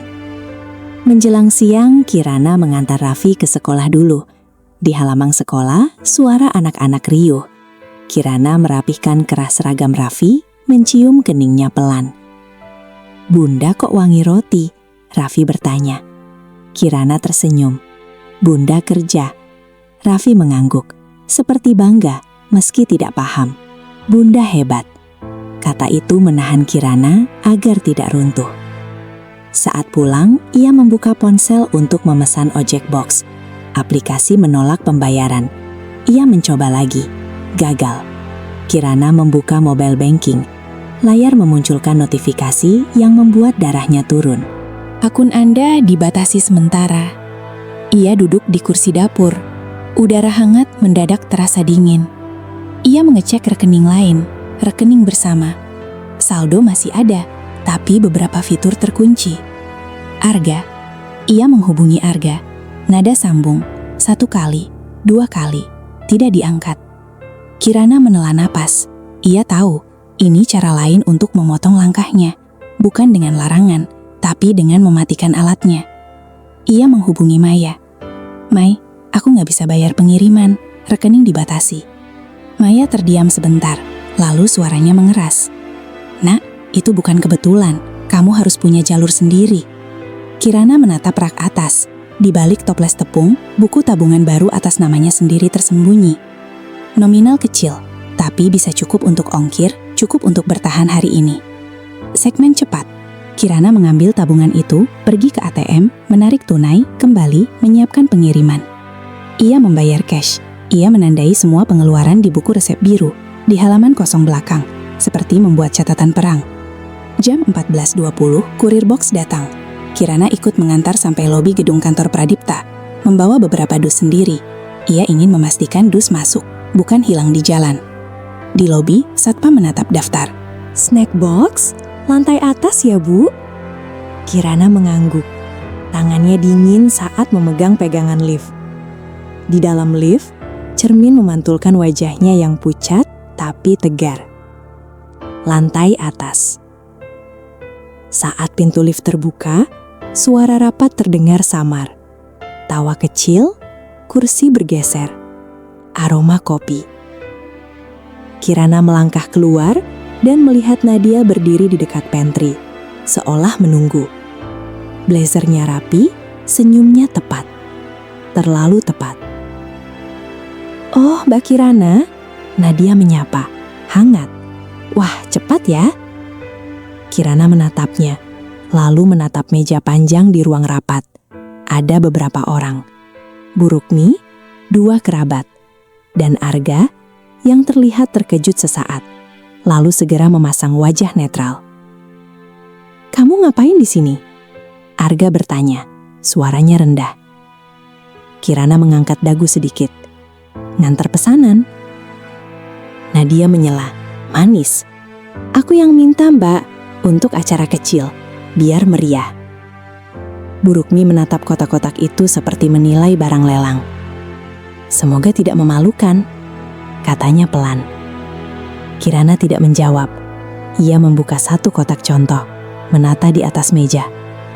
Menjelang siang, Kirana mengantar Raffi ke sekolah dulu. Di halaman sekolah, suara anak-anak riuh. Kirana merapihkan kerah seragam Raffi, mencium keningnya pelan. "Bunda kok wangi roti?" Raffi bertanya. Kirana tersenyum. "Bunda kerja." Raffi mengangguk, seperti bangga meski tidak paham. "Bunda hebat." Kata itu menahan Kirana agar tidak runtuh. Saat pulang, ia membuka ponsel untuk memesan ojek box. Aplikasi menolak pembayaran. Ia mencoba lagi. Gagal. Kirana membuka mobile banking. Layar memunculkan notifikasi yang membuat darahnya turun. Akun Anda dibatasi sementara. Ia duduk di kursi dapur. Udara hangat mendadak terasa dingin. Ia mengecek rekening lain, rekening bersama. Saldo masih ada, tapi beberapa fitur terkunci. Arga. Ia menghubungi Arga. Nada sambung. 1 kali, 2 kali. Tidak diangkat. Kirana menela napas. Ia tahu, ini cara lain untuk memotong langkahnya. Bukan dengan larangan, tapi dengan mematikan alatnya. Ia menghubungi Maya. "Mai, aku nggak bisa bayar pengiriman. Rekening dibatasi." Maya terdiam sebentar, lalu suaranya mengeras. "Nak, itu bukan kebetulan. Kamu harus punya jalur sendiri." Kirana menatap rak atas. Di balik toples tepung, buku tabungan baru atas namanya sendiri tersembunyi. Nominal kecil, tapi bisa cukup untuk ongkir, cukup untuk bertahan hari ini. Segmen cepat. Kirana mengambil tabungan itu, pergi ke ATM, menarik tunai, kembali, menyiapkan pengiriman. Ia membayar cash. Ia menandai semua pengeluaran di buku resep biru, di halaman kosong belakang, seperti membuat catatan perang. Jam 14.20, kurir box datang. Kirana ikut mengantar sampai lobi gedung kantor Pradipta, membawa beberapa dus sendiri. Ia ingin memastikan dus masuk, bukan hilang di jalan. Di lobi, satpam menatap daftar. "Snack box? Lantai atas ya, Bu?" Kirana mengangguk. Tangannya dingin saat memegang pegangan lift. Di dalam lift, cermin memantulkan wajahnya yang pucat tapi tegar. Lantai atas. Saat pintu lift terbuka, suara rapat terdengar samar. Tawa kecil, kursi bergeser. Aroma kopi. Kirana melangkah keluar dan melihat Nadia berdiri di dekat pantry, seolah menunggu. Blazernya rapi, senyumnya tepat. Terlalu tepat. "Oh, Mbak Kirana," Nadia menyapa, hangat. "Wah, cepat ya." Kirana menatapnya, lalu menatap meja panjang di ruang rapat. Ada beberapa orang. Bu Rukmi, 2 kerabat, dan Arga yang terlihat terkejut sesaat, lalu segera memasang wajah netral. "Kamu ngapain di sini?" Arga bertanya, suaranya rendah. Kirana mengangkat dagu sedikit. "Ngantar pesanan." Nadia menyela, manis. "Aku yang minta, Mbak, untuk acara kecil. Biar meriah." Bu Rukmi menatap kotak-kotak itu seperti menilai barang lelang. "Semoga tidak memalukan," katanya pelan. Kirana tidak menjawab. Ia membuka satu kotak contoh, menata di atas meja.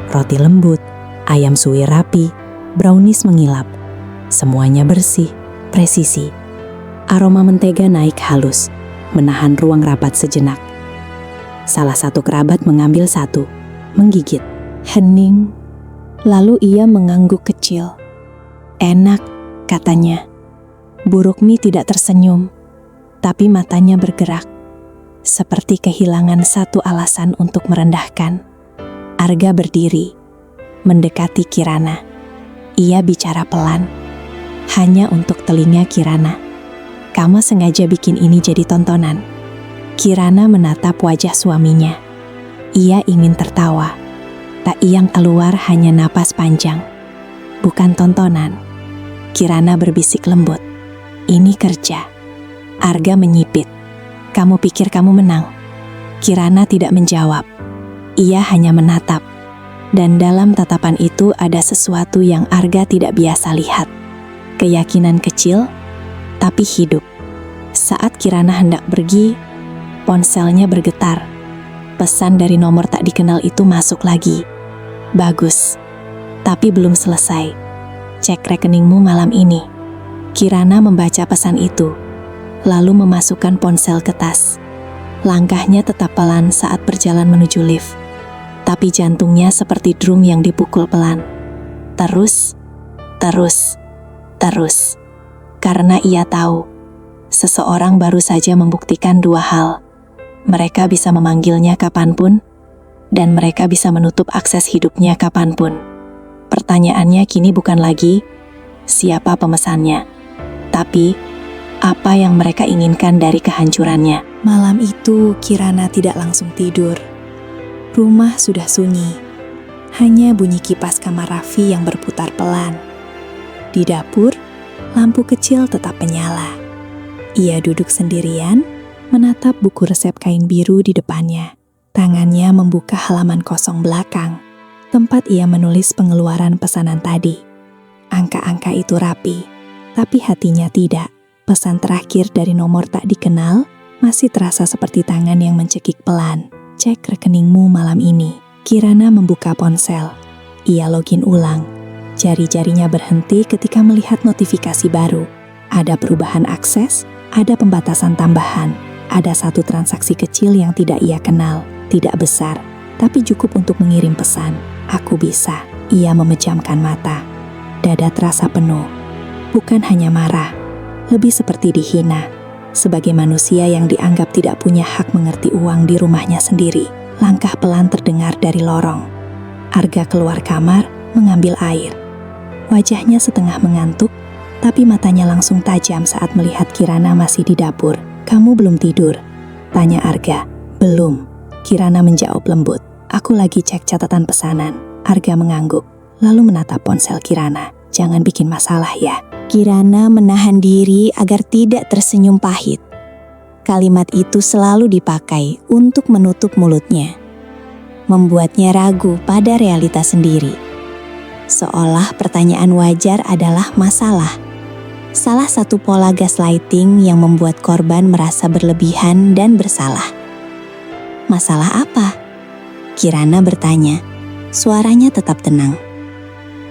Roti lembut, ayam suwir rapi, brownies mengilap. Semuanya bersih, presisi. Aroma mentega naik halus, menahan ruang rapat sejenak. Salah satu kerabat mengambil satu, menggigit. Hening. Lalu ia mengangguk kecil. "Enak," katanya. Bu Rukmi tidak tersenyum, tapi matanya bergerak, seperti kehilangan satu alasan untuk merendahkan. Arga berdiri, mendekati Kirana. Ia bicara pelan, hanya untuk telinga Kirana. "Kamu sengaja bikin ini jadi tontonan." Kirana menatap wajah suaminya. Ia ingin tertawa. Tak yang keluar hanya napas panjang. "Bukan tontonan." Kirana berbisik lembut. "Ini kerja." Arga menyipit. "Kamu pikir kamu menang?" Kirana tidak menjawab. Ia hanya menatap. Dan dalam tatapan itu ada sesuatu yang Arga tidak biasa lihat. Keyakinan kecil, tapi hidup. Saat Kirana hendak pergi, ponselnya bergetar. pesan dari nomor tak dikenal itu masuk lagi. Bagus, tapi belum selesai. Cek rekeningmu malam ini. Kirana membaca pesan itu, lalu memasukkan ponsel ke tas. Langkahnya tetap pelan saat berjalan menuju lift, tapi jantungnya seperti drum yang dipukul pelan. Terus, terus, terus. Karena ia tahu, seseorang baru saja membuktikan dua hal. Mereka bisa memanggilnya kapanpun, dan mereka bisa menutup akses hidupnya kapanpun. Pertanyaannya kini bukan lagi, siapa pemesannya, tapi apa yang mereka inginkan dari kehancurannya. Malam itu Kirana tidak langsung tidur. Rumah sudah sunyi. Hanya bunyi kipas kamar Raffi yang berputar pelan. Di dapur, lampu kecil tetap menyala. Ia duduk sendirian, menatap buku resep kain biru di depannya. Tangannya membuka halaman kosong belakang, tempat ia menulis pengeluaran pesanan tadi. Angka-angka itu rapi, tapi hatinya tidak. Pesan terakhir dari nomor tak dikenal masih terasa seperti tangan yang mencekik pelan. Cek rekeningmu malam ini. Kirana membuka ponsel. Ia login ulang. Jari-jarinya berhenti ketika melihat notifikasi baru. Ada perubahan akses, ada pembatasan tambahan. Ada satu transaksi kecil yang tidak ia kenal. Tidak besar, tapi cukup untuk mengirim pesan. Aku bisa. Ia memejamkan mata. Dada terasa penuh. Bukan hanya marah, lebih seperti dihina. Sebagai manusia yang dianggap tidak punya hak mengerti uang di rumahnya sendiri. Langkah pelan terdengar dari lorong. Arga keluar kamar, mengambil air. Wajahnya setengah mengantuk, tapi matanya langsung tajam saat melihat Kirana masih di dapur. Kamu belum tidur? Tanya Arga. Belum. Kirana menjawab lembut. Aku lagi cek catatan pesanan. Arga mengangguk, lalu menatap ponsel Kirana. Jangan bikin masalah ya. Kirana menahan diri agar tidak tersenyum pahit. Kalimat itu selalu dipakai untuk menutup mulutnya, membuatnya ragu pada realitas sendiri. Seolah pertanyaan wajar adalah masalah. Salah satu pola gaslighting yang membuat korban merasa berlebihan dan bersalah. Masalah apa? Kirana bertanya, suaranya tetap tenang.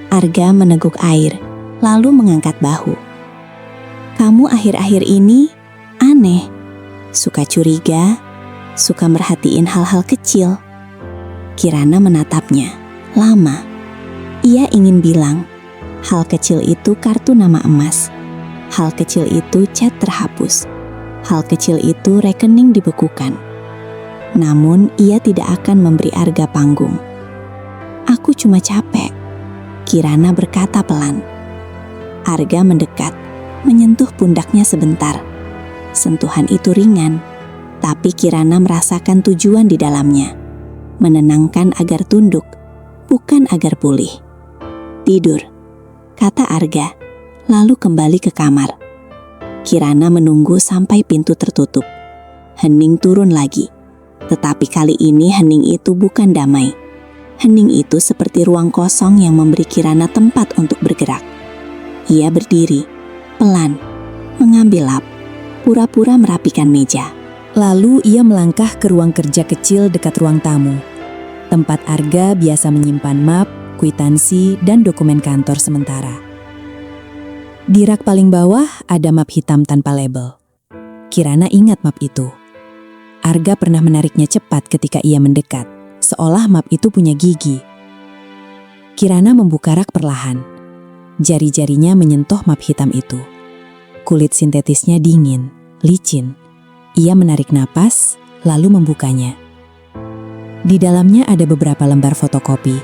Arga meneguk air, lalu mengangkat bahu. Kamu akhir-akhir ini aneh, suka curiga, suka merhatiin hal-hal kecil. Kirana menatapnya, lama. Ia ingin bilang, hal kecil itu kartu nama emas. Hal kecil itu chat terhapus. Hal kecil itu rekening dibekukan. Namun ia tidak akan memberi Arga panggung. Aku cuma capek, Kirana berkata pelan. Arga mendekat, menyentuh pundaknya sebentar. Sentuhan itu ringan, tapi Kirana merasakan tujuan di dalamnya. Menenangkan agar tunduk, bukan agar pulih. Tidur, kata Arga, lalu kembali ke kamar. Kirana menunggu sampai pintu tertutup. Hening turun lagi. Tetapi kali ini hening itu bukan damai. Hening itu seperti ruang kosong yang memberi Kirana tempat untuk bergerak. Ia berdiri, pelan, mengambil lap, pura-pura merapikan meja. Lalu ia melangkah ke ruang kerja kecil dekat ruang tamu. Tempat Arga biasa menyimpan map, kwitansi, dan dokumen kantor sementara. Di rak paling bawah ada map hitam tanpa label. Kirana ingat map itu. Arga pernah menariknya cepat ketika ia mendekat, seolah map itu punya gigi. Kirana membuka rak perlahan. Jari-jarinya menyentuh map hitam itu. Kulit sintetisnya dingin, licin. Ia menarik napas, lalu membukanya. Di dalamnya ada beberapa lembar fotokopi,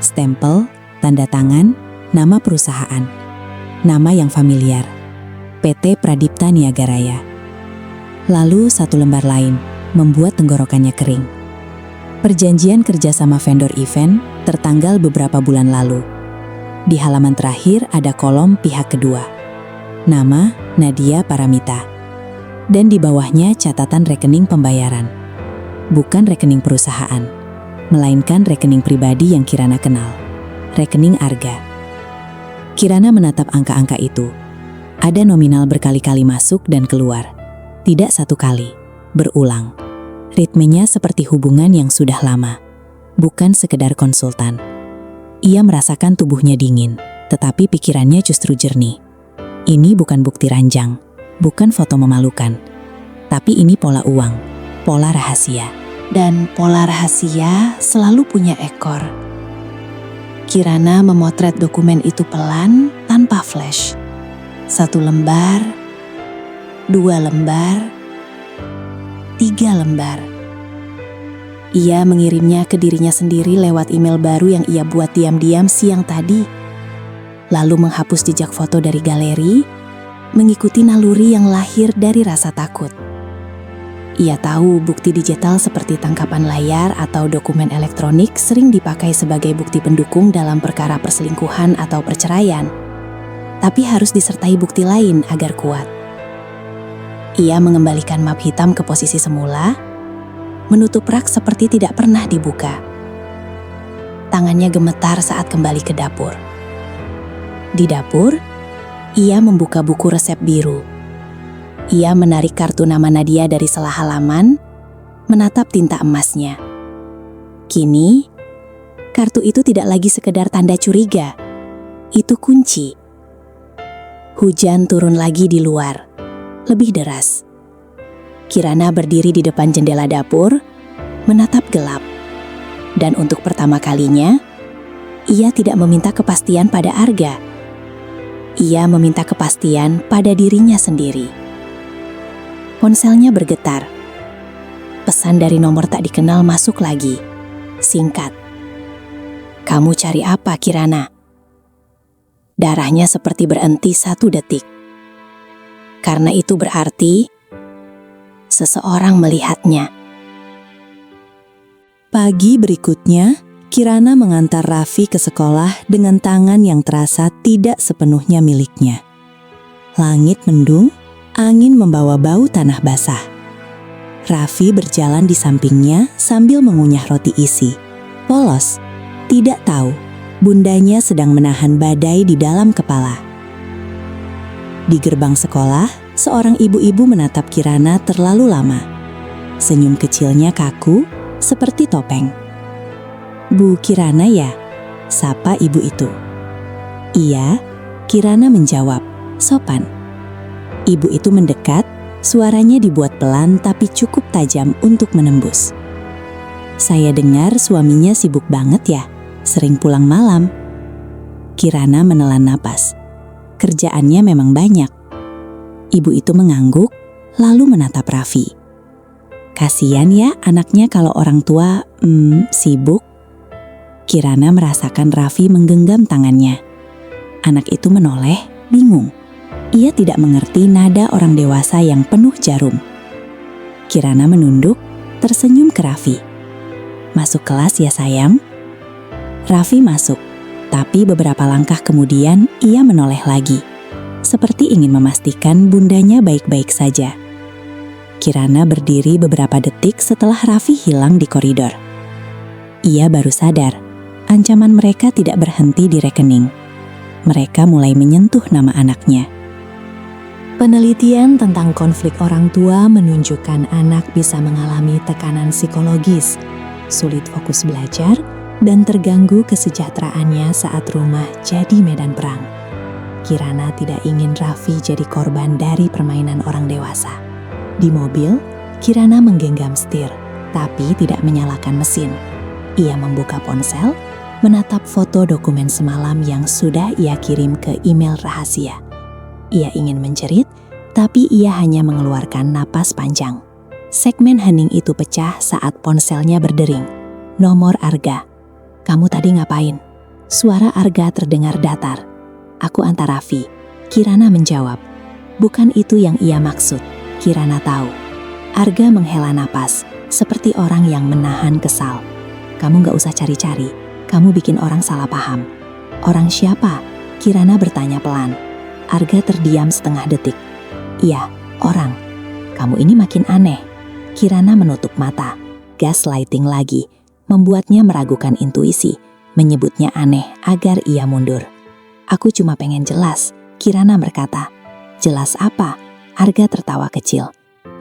stempel, tanda tangan, nama perusahaan. Nama yang familiar, PT Pradipta Niaga Raya. Lalu satu lembar lain, membuat tenggorokannya kering. Perjanjian kerjasama vendor event tertanggal beberapa bulan lalu. Di halaman terakhir ada kolom pihak kedua. Nama Nadia Paramita. Dan di bawahnya catatan rekening pembayaran. Bukan rekening perusahaan, melainkan rekening pribadi yang Kirana kenal. Rekening Arga. Kirana menatap angka-angka itu. Ada nominal berkali-kali masuk dan keluar. Tidak satu kali, berulang. Ritmenya seperti hubungan yang sudah lama, bukan sekedar konsultan. Ia merasakan tubuhnya dingin, tetapi pikirannya justru jernih. Ini bukan bukti ranjang, bukan foto memalukan, tapi ini pola uang, pola rahasia. Dan pola rahasia selalu punya ekor. Kirana memotret dokumen itu pelan tanpa flash. 1 lembar, 2 lembar, 3 lembar. Ia mengirimnya ke dirinya sendiri lewat email baru yang ia buat diam-diam siang tadi. Lalu menghapus jejak foto dari galeri, mengikuti naluri yang lahir dari rasa takut. Ia tahu bukti digital seperti tangkapan layar atau dokumen elektronik sering dipakai sebagai bukti pendukung dalam perkara perselingkuhan atau perceraian. Tapi harus disertai bukti lain agar kuat. Ia mengembalikan map hitam ke posisi semula, menutup rak seperti tidak pernah dibuka. Tangannya gemetar saat kembali ke dapur. Di dapur, ia membuka buku resep biru. Ia menarik kartu nama Nadia dari sela halaman, menatap tinta emasnya. Kini, kartu itu tidak lagi sekedar tanda curiga. Itu kunci. Hujan turun lagi di luar. Lebih deras. Kirana berdiri di depan jendela dapur, menatap gelap. Dan untuk pertama kalinya, ia tidak meminta kepastian pada Arga. Ia meminta kepastian pada dirinya sendiri. Ponselnya bergetar. Pesan dari nomor tak dikenal masuk lagi. Singkat. "Kamu cari apa, Kirana?" Darahnya seperti berhenti 1 detik. Karena itu berarti seseorang melihatnya. Pagi berikutnya, Kirana mengantar Raffi ke sekolah dengan tangan yang terasa tidak sepenuhnya miliknya. Langit mendung, angin membawa bau tanah basah. Raffi berjalan di sampingnya sambil mengunyah roti isi. Polos, tidak tahu, bundanya sedang menahan badai di dalam kepala. Di gerbang sekolah, seorang ibu-ibu menatap Kirana terlalu lama. Senyum kecilnya kaku, seperti topeng. "Bu Kirana ya?" sapa ibu itu. "Iya," Kirana menjawab, sopan. Ibu itu mendekat, suaranya dibuat pelan tapi cukup tajam untuk menembus. "Saya dengar suaminya sibuk banget ya, sering pulang malam." Kirana menelan napas. Kerjaannya memang banyak. Ibu itu mengangguk, lalu menatap Raffi. "Kasian ya anaknya kalau orang tua, sibuk." Kirana merasakan Raffi menggenggam tangannya. Anak itu menoleh, bingung. Ia tidak mengerti nada orang dewasa yang penuh jarum. Kirana menunduk, tersenyum ke Raffi. "Masuk kelas ya sayang?" Raffi masuk. Tapi beberapa langkah kemudian ia menoleh lagi, seperti ingin memastikan bundanya baik-baik saja. Kirana berdiri beberapa detik setelah Raffi hilang di koridor. Ia baru sadar, ancaman mereka tidak berhenti di rekening. Mereka mulai menyentuh nama anaknya. Penelitian tentang konflik orang tua menunjukkan anak bisa mengalami tekanan psikologis, sulit fokus belajar, dan terganggu kesejahteraannya saat rumah jadi medan perang. Kirana tidak ingin Raffi jadi korban dari permainan orang dewasa. Di mobil, Kirana menggenggam setir, tapi tidak menyalakan mesin. Ia membuka ponsel, menatap foto dokumen semalam yang sudah ia kirim ke email rahasia. Ia ingin menjerit, tapi ia hanya mengeluarkan napas panjang. Segmen hening itu pecah saat ponselnya berdering. Nomor Arga. "Kamu tadi ngapain?" Suara Arga terdengar datar. "Aku antar Raffi." Kirana menjawab. Bukan itu yang ia maksud. Kirana tahu. Arga menghela napas, seperti orang yang menahan kesal. "Kamu gak usah cari-cari. Kamu bikin orang salah paham." "Orang siapa?" Kirana bertanya pelan. Arga terdiam setengah detik. "Iya, orang." "Kamu ini makin aneh." Kirana menutup mata. Gaslighting lagi. Membuatnya meragukan intuisi, menyebutnya aneh agar ia mundur. "Aku cuma pengen jelas," Kirana berkata. "Jelas apa?" Arga tertawa kecil.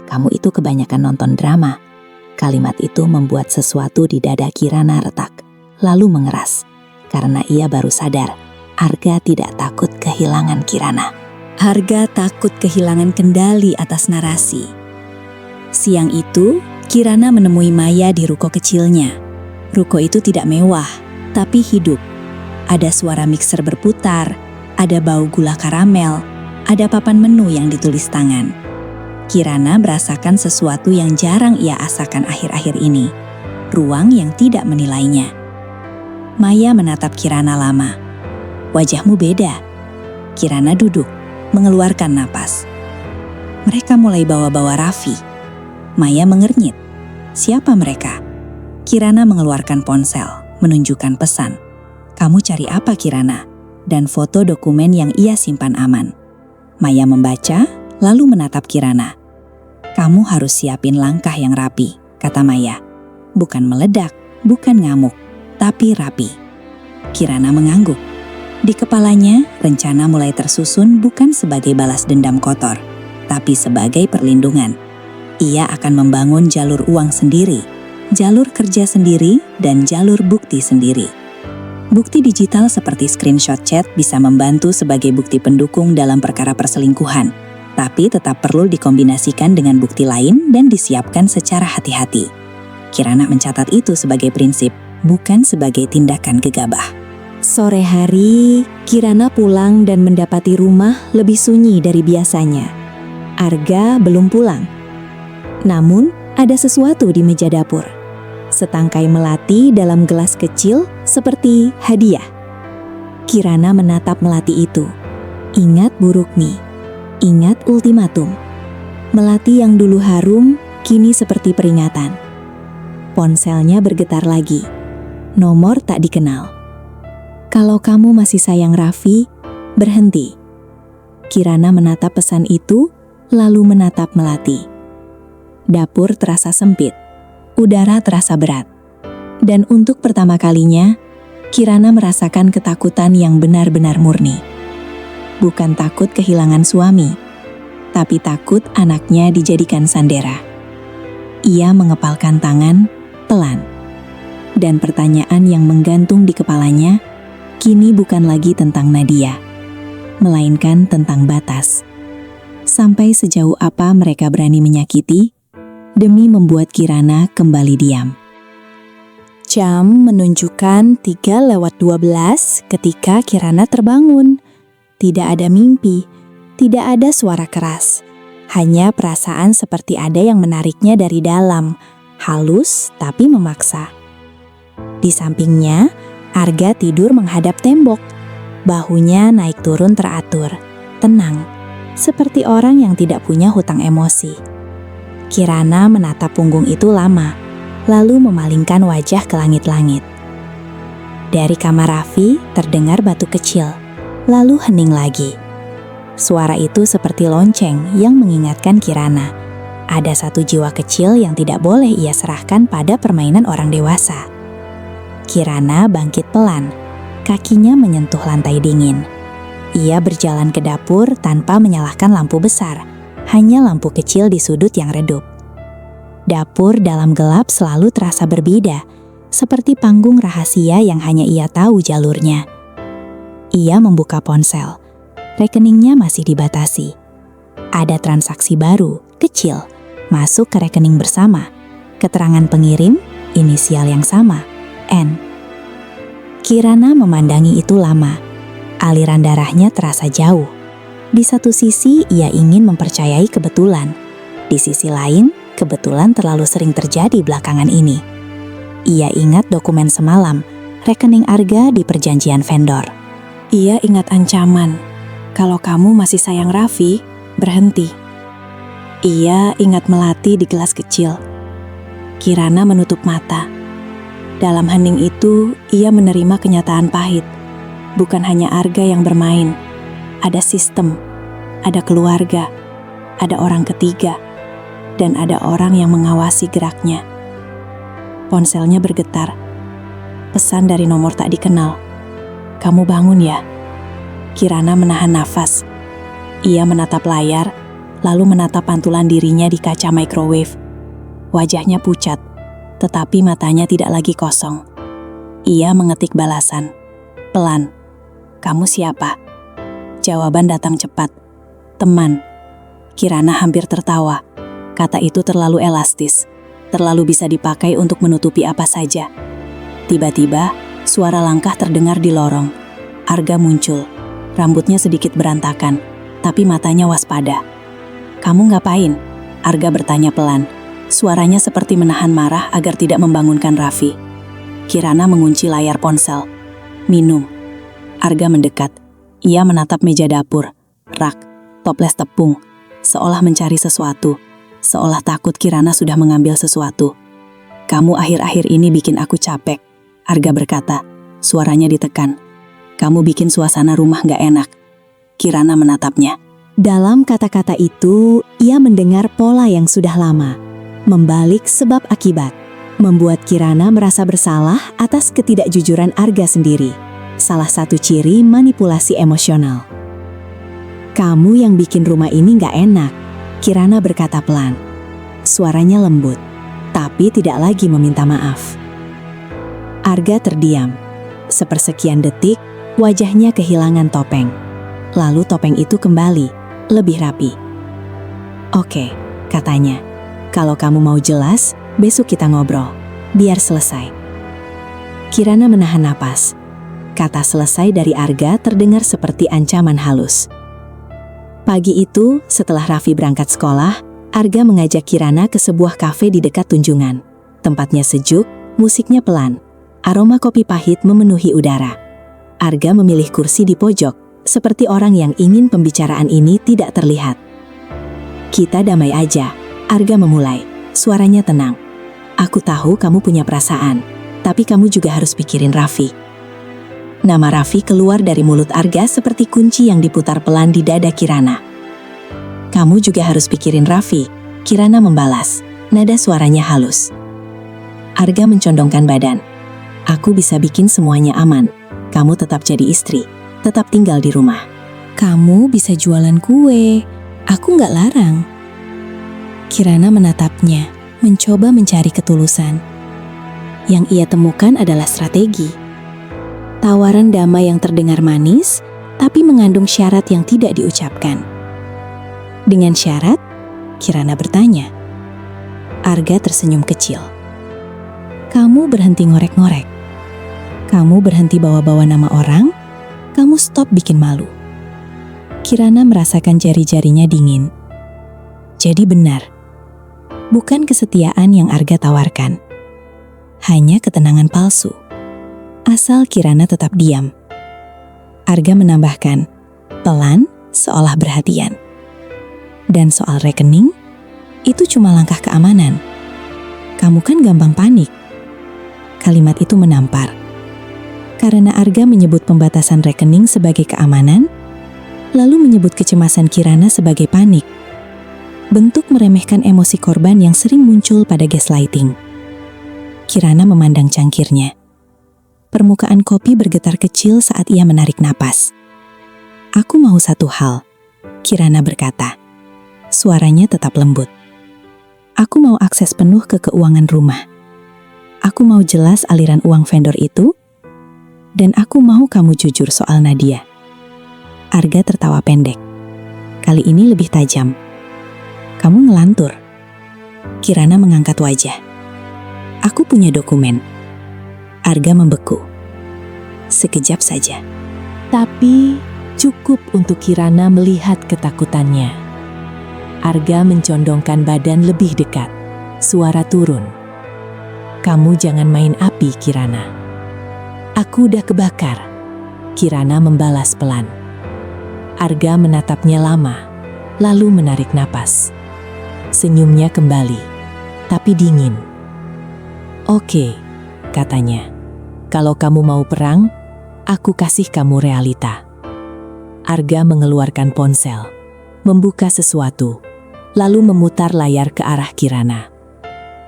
"Kamu itu kebanyakan nonton drama. Kalimat itu membuat sesuatu di dada Kirana retak, lalu mengeras. Karena ia baru sadar, Arga tidak takut kehilangan Kirana. Arga takut kehilangan kendali atas narasi. Siang itu, Kirana menemui Maya di ruko kecilnya. Ruko itu tidak mewah, tapi hidup. Ada suara mixer berputar, ada bau gula karamel, ada papan menu yang ditulis tangan. Kirana merasakan sesuatu yang jarang ia asakan akhir-akhir ini. Ruang yang tidak menilainya. Maya menatap Kirana lama. Wajahmu beda. Kirana duduk, mengeluarkan napas. Mereka mulai bawa-bawa Raffi. Maya mengernyit. Siapa mereka? Kirana mengeluarkan ponsel, menunjukkan pesan. Kamu cari apa, Kirana? Dan foto dokumen yang ia simpan aman. Maya membaca, lalu menatap Kirana. Kamu harus siapin langkah yang rapi, kata Maya. Bukan meledak, bukan ngamuk, tapi rapi. Kirana mengangguk. Di kepalanya, rencana mulai tersusun bukan sebagai balas dendam kotor, tapi sebagai perlindungan. Ia akan membangun jalur uang sendiri, jalur kerja sendiri, dan jalur bukti sendiri. Bukti digital seperti screenshot chat bisa membantu sebagai bukti pendukung dalam perkara perselingkuhan, tapi tetap perlu dikombinasikan dengan bukti lain dan disiapkan secara hati-hati. Kirana mencatat itu sebagai prinsip, bukan sebagai tindakan gegabah. Sore hari, Kirana pulang dan mendapati rumah lebih sunyi dari biasanya. Arga belum pulang. Namun, ada sesuatu di meja dapur. Setangkai melati dalam gelas kecil seperti hadiah. Kirana menatap melati itu. Ingat Bu Rukmi, ingat ultimatum. Melati yang dulu harum, kini seperti peringatan. Ponselnya bergetar lagi. Nomor tak dikenal. Kalau kamu masih sayang Raffi, berhenti. Kirana menatap pesan itu, lalu menatap melati. Dapur terasa sempit, udara terasa berat. Dan untuk pertama kalinya, Kirana merasakan ketakutan yang benar-benar murni. Bukan takut kehilangan suami, tapi takut anaknya dijadikan sandera. Ia mengepalkan tangan, pelan. Dan pertanyaan yang menggantung di kepalanya, kini bukan lagi tentang Nadia, melainkan tentang batas. Sampai sejauh apa mereka berani menyakiti, demi membuat Kirana kembali diam. Jam menunjukkan 3:12 ketika Kirana terbangun. Tidak ada mimpi, tidak ada suara keras. Hanya perasaan seperti ada yang menariknya dari dalam, halus tapi memaksa. Di sampingnya, Arga tidur menghadap tembok. Bahunya naik turun teratur, tenang, seperti orang yang tidak punya hutang emosi. Kirana menatap punggung itu lama, lalu memalingkan wajah ke langit-langit. Dari kamar Raffi terdengar batuk kecil, lalu hening lagi. Suara itu seperti lonceng yang mengingatkan Kirana. Ada satu jiwa kecil yang tidak boleh ia serahkan pada permainan orang dewasa. Kirana bangkit pelan, kakinya menyentuh lantai dingin. Ia berjalan ke dapur tanpa menyalakan lampu besar, hanya lampu kecil di sudut yang redup. Dapur dalam gelap selalu terasa berbeda, seperti panggung rahasia yang hanya ia tahu jalurnya. Ia membuka ponsel. Rekeningnya masih dibatasi. Ada transaksi baru, kecil, masuk ke rekening bersama. Keterangan pengirim, inisial yang sama, N. Kirana memandangi itu lama. Aliran darahnya terasa jauh. Di satu sisi, ia ingin mempercayai kebetulan. Di sisi lain, kebetulan terlalu sering terjadi belakangan ini. Ia ingat dokumen semalam, rekening Arga di perjanjian vendor. Ia ingat ancaman, kalau kamu masih sayang Raffi, berhenti. Ia ingat melati di gelas kecil. Kirana menutup mata. Dalam hening itu, ia menerima kenyataan pahit. Bukan hanya Arga yang bermain, ada sistem, ada keluarga, ada orang ketiga, dan ada orang yang mengawasi geraknya. Ponselnya bergetar. Pesan dari nomor tak dikenal. Kamu bangun ya? Kirana menahan nafas. Ia menatap layar, lalu menatap pantulan dirinya di kaca microwave. Wajahnya pucat, tetapi matanya tidak lagi kosong. Ia mengetik balasan. Pelan. Kamu siapa? Jawaban datang cepat. Teman. Kirana hampir tertawa. Kata itu terlalu elastis, terlalu bisa dipakai untuk menutupi apa saja. Tiba-tiba, suara langkah terdengar di lorong. Arga muncul. Rambutnya sedikit berantakan, tapi matanya waspada. Kamu ngapain? Arga bertanya pelan. Suaranya seperti menahan marah agar tidak membangunkan Raffi. Kirana mengunci layar ponsel. Minum. Arga mendekat. Ia menatap meja dapur, rak, toples tepung, seolah mencari sesuatu, seolah takut Kirana sudah mengambil sesuatu. Kamu akhir-akhir ini bikin aku capek, Arga berkata, suaranya ditekan. Kamu bikin suasana rumah gak enak. Kirana menatapnya. Dalam kata-kata itu, ia mendengar pola yang sudah lama, membalik sebab akibat, membuat Kirana merasa bersalah atas ketidakjujuran Arga sendiri. Salah satu ciri manipulasi emosional. Kamu yang bikin rumah ini gak enak, Kirana berkata pelan. Suaranya lembut, tapi tidak lagi meminta maaf. Arga terdiam. Sepersekian detik, wajahnya kehilangan topeng. Lalu topeng itu kembali, lebih rapi. Oke, katanya. Kalau kamu mau jelas, besok kita ngobrol. Biar selesai. Kirana menahan napas. Kata selesai dari Arga terdengar seperti ancaman halus. Pagi itu, setelah Raffi berangkat sekolah, Arga mengajak Kirana ke sebuah kafe di dekat Tunjungan. Tempatnya sejuk, musiknya pelan. Aroma kopi pahit memenuhi udara. Arga memilih kursi di pojok, seperti orang yang ingin pembicaraan ini tidak terlihat. Kita damai aja, Arga memulai. Suaranya tenang. Aku tahu kamu punya perasaan, tapi kamu juga harus pikirin Raffi. Nama Raffi keluar dari mulut Arga seperti kunci yang diputar pelan di dada Kirana. Kamu juga harus pikirin Raffi, Kirana membalas. Nada suaranya halus. Arga mencondongkan badan. Aku bisa bikin semuanya aman. Kamu tetap jadi istri, tetap tinggal di rumah. Kamu bisa jualan kue, aku nggak larang. Kirana menatapnya, mencoba mencari ketulusan. Yang ia temukan adalah strategi. Tawaran damai yang terdengar manis, tapi mengandung syarat yang tidak diucapkan. Dengan syarat, Kirana bertanya. Arga tersenyum kecil. Kamu berhenti ngorek-ngorek. Kamu berhenti bawa-bawa nama orang. Kamu stop bikin malu. Kirana merasakan jari-jarinya dingin. Jadi benar. Bukan kesetiaan yang Arga tawarkan. Hanya ketenangan palsu. Asal Kirana tetap diam. Arga menambahkan, pelan seolah perhatian. Dan soal rekening, itu cuma langkah keamanan. Kamu kan gampang panik. Kalimat itu menampar. Karena Arga menyebut pembatasan rekening sebagai keamanan, lalu menyebut kecemasan Kirana sebagai panik. Bentuk meremehkan emosi korban yang sering muncul pada gaslighting. Kirana memandang cangkirnya. Permukaan kopi bergetar kecil saat ia menarik napas. Aku mau satu hal, Kirana berkata. Suaranya tetap lembut. Aku mau akses penuh ke keuangan rumah. Aku mau jelas aliran uang vendor itu, dan aku mau kamu jujur soal Nadia. Arga tertawa pendek. Kali ini lebih tajam. Kamu ngelantur. Kirana mengangkat wajah. Aku punya dokumen. Arga membeku. Sekejap saja. Tapi cukup untuk Kirana melihat ketakutannya. Arga mencondongkan badan lebih dekat. Suara turun. Kamu jangan main api, Kirana. Aku udah kebakar. Kirana membalas pelan. Arga menatapnya lama, lalu menarik napas. Senyumnya kembali, tapi dingin. Oke, katanya. Kalau kamu mau perang, aku kasih kamu realita. Arga mengeluarkan ponsel, membuka sesuatu, lalu memutar layar ke arah Kirana.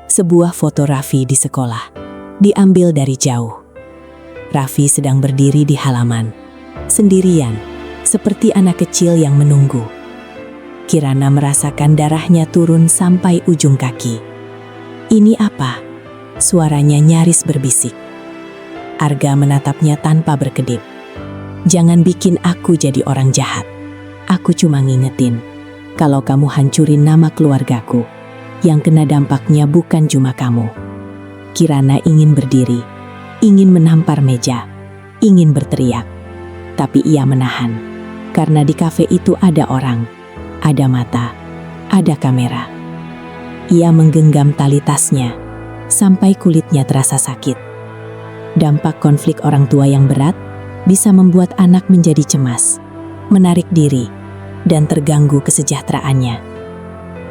Sebuah foto Raffi di sekolah, diambil dari jauh. Raffi sedang berdiri di halaman, sendirian, seperti anak kecil yang menunggu. Kirana merasakan darahnya turun sampai ujung kaki. Ini apa? Suaranya nyaris berbisik. Arga menatapnya tanpa berkedip. Jangan bikin aku jadi orang jahat. Aku cuma ngingetin, kalau kamu hancurin nama keluargaku, yang kena dampaknya bukan cuma kamu. Kirana ingin berdiri, ingin menampar meja, ingin berteriak. Tapi ia menahan, karena di kafe itu ada orang, ada mata, ada kamera. Ia menggenggam tali tasnya, sampai kulitnya terasa sakit. Dampak konflik orang tua yang berat bisa membuat anak menjadi cemas, menarik diri, dan terganggu kesejahteraannya.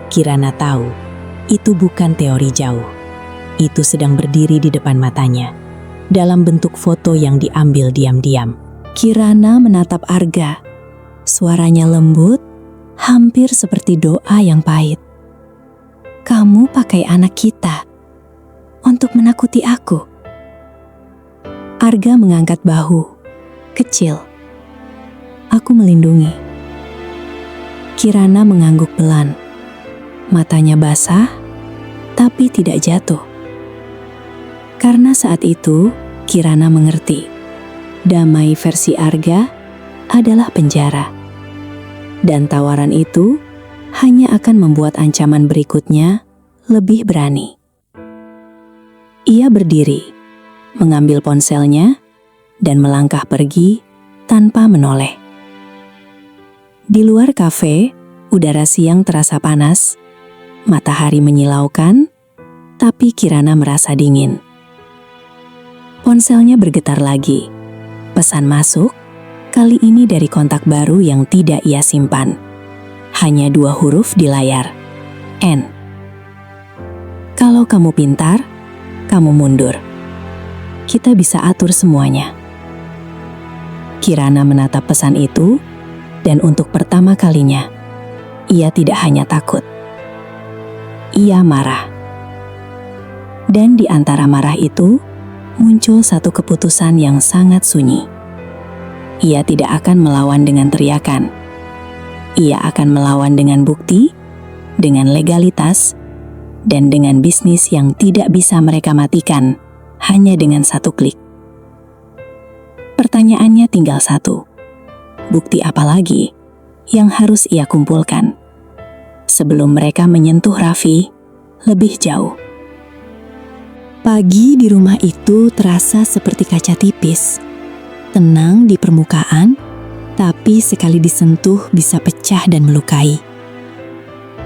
Kirana tahu, itu bukan teori jauh. Itu sedang berdiri di depan matanya, dalam bentuk foto yang diambil diam-diam. Kirana menatap Arga. Suaranya lembut, hampir seperti doa yang pahit. Kamu pakai anak kita untuk menakuti aku. Arga mengangkat bahu, kecil. Aku melindungi. Kirana mengangguk pelan. Matanya basah, tapi tidak jatuh. Karena saat itu, Kirana mengerti. Damai versi Arga adalah penjara. Dan tawaran itu hanya akan membuat ancaman berikutnya lebih berani. Ia berdiri, mengambil ponselnya, dan melangkah pergi tanpa menoleh. Di luar kafe, udara siang terasa panas, matahari menyilaukan, tapi Kirana merasa dingin. Ponselnya bergetar lagi. Pesan masuk, kali ini dari kontak baru yang tidak ia simpan. Hanya 2 huruf di layar, N. Kalau kamu pintar, kamu mundur. Kita bisa atur semuanya. Kirana menatap pesan itu, dan untuk pertama kalinya, ia tidak hanya takut. Ia marah. Dan di antara marah itu, muncul satu keputusan yang sangat sunyi. Ia tidak akan melawan dengan teriakan. Ia akan melawan dengan bukti, dengan legalitas, dan dengan bisnis yang tidak bisa mereka matikan hanya dengan 1 klik. Pertanyaannya tinggal 1. Bukti apa lagi yang harus ia kumpulkan sebelum mereka menyentuh Raffi lebih jauh? Pagi di rumah itu terasa seperti kaca tipis. Tenang di permukaan, tapi sekali disentuh bisa pecah dan melukai.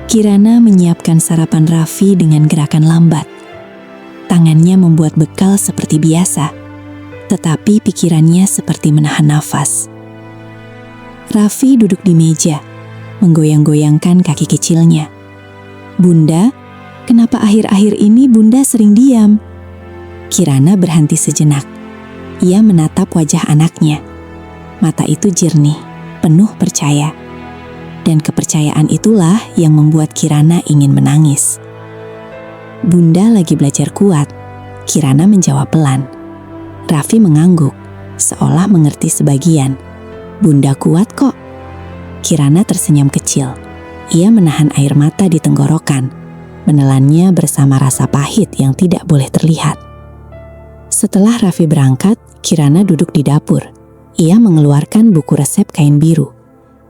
Kirana menyiapkan sarapan Raffi dengan gerakan lambat. Tangannya membuat bekal seperti biasa, tetapi pikirannya seperti menahan nafas. Raffi duduk di meja, menggoyang-goyangkan kaki kecilnya. Bunda, kenapa akhir-akhir ini Bunda sering diam? Kirana berhenti sejenak. Ia menatap wajah anaknya. Mata itu jernih, penuh percaya. Dan kepercayaan itulah yang membuat Kirana ingin menangis. Bunda lagi belajar kuat, Kirana menjawab pelan. Raffi mengangguk, seolah mengerti sebagian. Bunda kuat kok. Kirana tersenyum kecil. Ia menahan air mata di tenggorokan, menelannya bersama rasa pahit yang tidak boleh terlihat. Setelah Raffi berangkat, Kirana duduk di dapur. Ia mengeluarkan buku resep kain biru.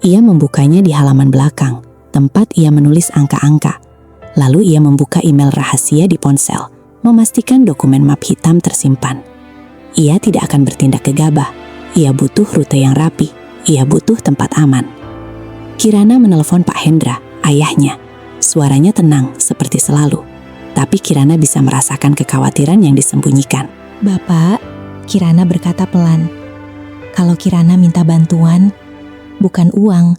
Ia membukanya di halaman belakang, tempat ia menulis angka-angka. Lalu ia membuka email rahasia di ponsel, memastikan dokumen map hitam tersimpan. Ia tidak akan bertindak gegabah. Ia butuh rute yang rapi. Ia butuh tempat aman. Kirana menelpon Pak Hendra, ayahnya. Suaranya tenang seperti selalu, tapi Kirana bisa merasakan kekhawatiran yang disembunyikan. Bapak, Kirana berkata pelan. Kalau Kirana minta bantuan, bukan uang,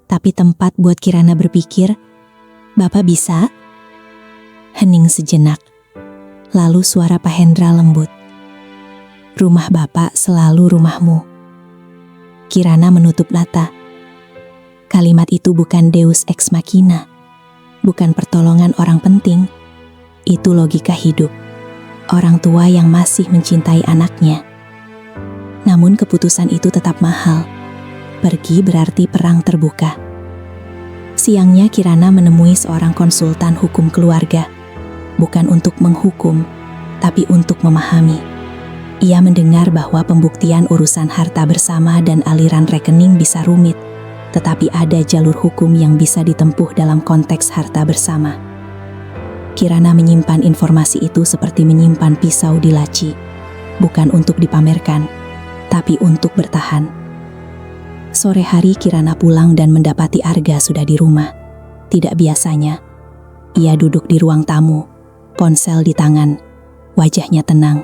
tapi tempat buat Kirana berpikir, Bapak bisa? Hening sejenak. Lalu suara Pak Hendra lembut. Rumah Bapak selalu rumahmu. Kirana menutup mata. Kalimat itu bukan deus ex machina, bukan pertolongan orang penting. Itu logika hidup. Orang tua yang masih mencintai anaknya. Namun keputusan itu tetap mahal. Pergi berarti perang terbuka. Siangnya Kirana menemui seorang konsultan hukum keluarga. Bukan untuk menghukum, tapi untuk memahami. Ia mendengar bahwa pembuktian urusan harta bersama dan aliran rekening bisa rumit, tetapi ada jalur hukum yang bisa ditempuh dalam konteks harta bersama. Kirana menyimpan informasi itu seperti menyimpan pisau di laci, bukan untuk dipamerkan, tapi untuk bertahan. Sore hari Kirana pulang dan mendapati Arga sudah di rumah. Tidak biasanya, ia duduk di ruang tamu, ponsel di tangan, wajahnya tenang,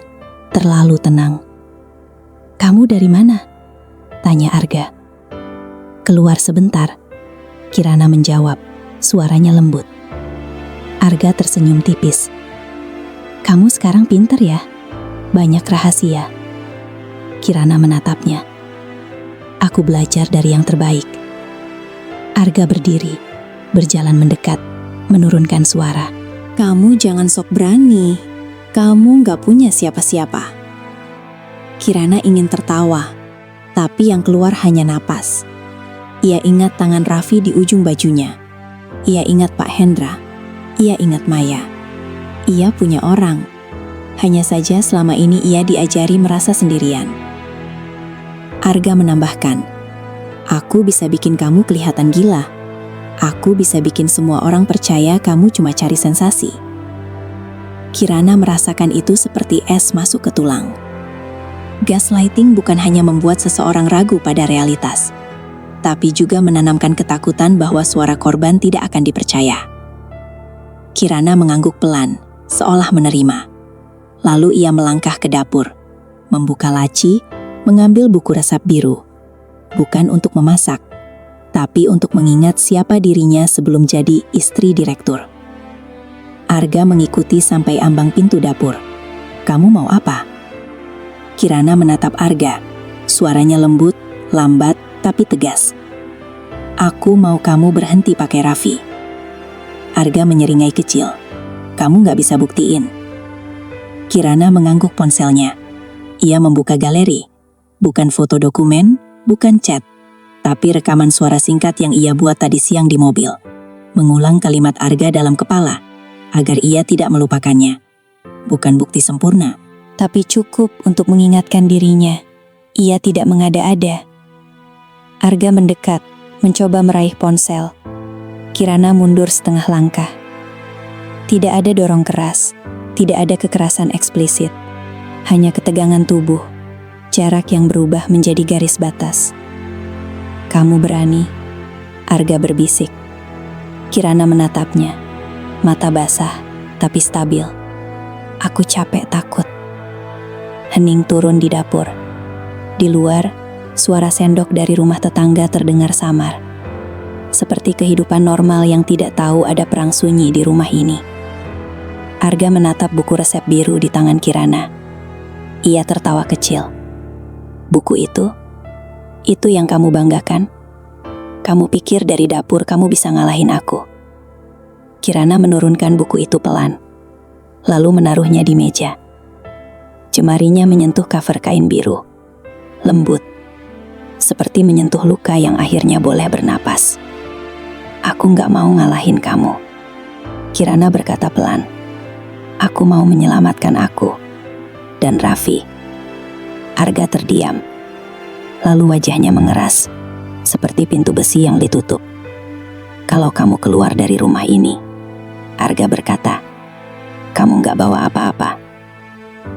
terlalu tenang. "Kamu dari mana?" tanya Arga. "Keluar sebentar," Kirana menjawab, suaranya lembut. Arga tersenyum tipis. "Kamu sekarang pinter ya, banyak rahasia." Kirana menatapnya. "Aku belajar dari yang terbaik." Arga berdiri, berjalan mendekat, menurunkan suara. "Kamu jangan sok berani, kamu gak punya siapa-siapa." Kirana ingin tertawa, tapi yang keluar hanya napas. Ia ingat tangan Raffi di ujung bajunya. Ia ingat Pak Hendra. Ia ingat Maya. Ia punya orang. Hanya saja selama ini ia diajari merasa sendirian. Arga menambahkan, "Aku bisa bikin kamu kelihatan gila. Aku bisa bikin semua orang percaya kamu cuma cari sensasi." Kirana merasakan itu seperti es masuk ke tulang. Gaslighting bukan hanya membuat seseorang ragu pada realitas, tapi juga menanamkan ketakutan bahwa suara korban tidak akan dipercaya. Kirana mengangguk pelan, seolah menerima. Lalu ia melangkah ke dapur, membuka laci, mengambil buku resep biru. Bukan untuk memasak, tapi untuk mengingat siapa dirinya sebelum jadi istri direktur. Arga mengikuti sampai ambang pintu dapur. "Kamu mau apa?" Kirana menatap Arga. Suaranya lembut, lambat, tapi tegas. "Aku mau kamu berhenti pakai Raffi." Arga menyeringai kecil. "Kamu gak bisa buktiin." Kirana mengangguk ponselnya. Ia membuka galeri. Bukan foto dokumen, bukan chat, tapi rekaman suara singkat yang ia buat tadi siang di mobil. Mengulang kalimat Arga dalam kepala, agar ia tidak melupakannya. Bukan bukti sempurna, tapi cukup untuk mengingatkan dirinya. Ia tidak mengada-ada. Arga mendekat, mencoba meraih ponsel. Kirana mundur setengah langkah. Tidak ada dorong keras, tidak ada kekerasan eksplisit. Hanya ketegangan tubuh, jarak yang berubah menjadi garis batas. "Kamu berani," Arga berbisik. Kirana menatapnya. Mata basah, tapi stabil. "Aku capek takut." Hening turun di dapur. Di luar, suara sendok dari rumah tetangga terdengar samar. Seperti kehidupan normal yang tidak tahu ada perang sunyi di rumah ini. Arga menatap buku resep biru di tangan Kirana. Ia tertawa kecil. "Buku itu yang kamu banggakan? Kamu pikir dari dapur kamu bisa ngalahin aku?" Kirana menurunkan buku itu pelan, lalu menaruhnya di meja. Jemarinya menyentuh cover kain biru, lembut, seperti menyentuh luka yang akhirnya boleh bernapas. "Aku gak mau ngalahin kamu," Kirana berkata pelan. "Aku mau menyelamatkan aku dan Raffi." Arga terdiam, lalu wajahnya mengeras, seperti pintu besi yang ditutup. "Kalau kamu keluar dari rumah ini," Arga berkata, "kamu gak bawa apa-apa."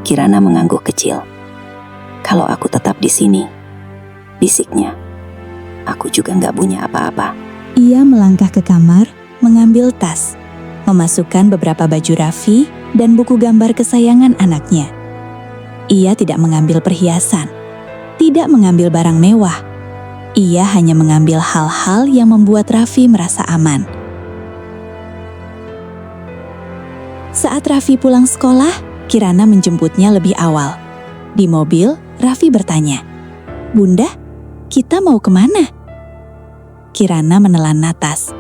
Kirana mengangguk kecil. "Kalau aku tetap di sini," bisiknya, "aku juga gak punya apa-apa." Ia melangkah ke kamar, mengambil tas, memasukkan beberapa baju Raffi dan buku gambar kesayangan anaknya. Ia tidak mengambil perhiasan, tidak mengambil barang mewah. Ia hanya mengambil hal-hal yang membuat Raffi merasa aman. Saat Raffi pulang sekolah, Kirana menjemputnya lebih awal. Di mobil, Raffi bertanya, "Bunda, kita mau kemana?" Kirana menelan napas.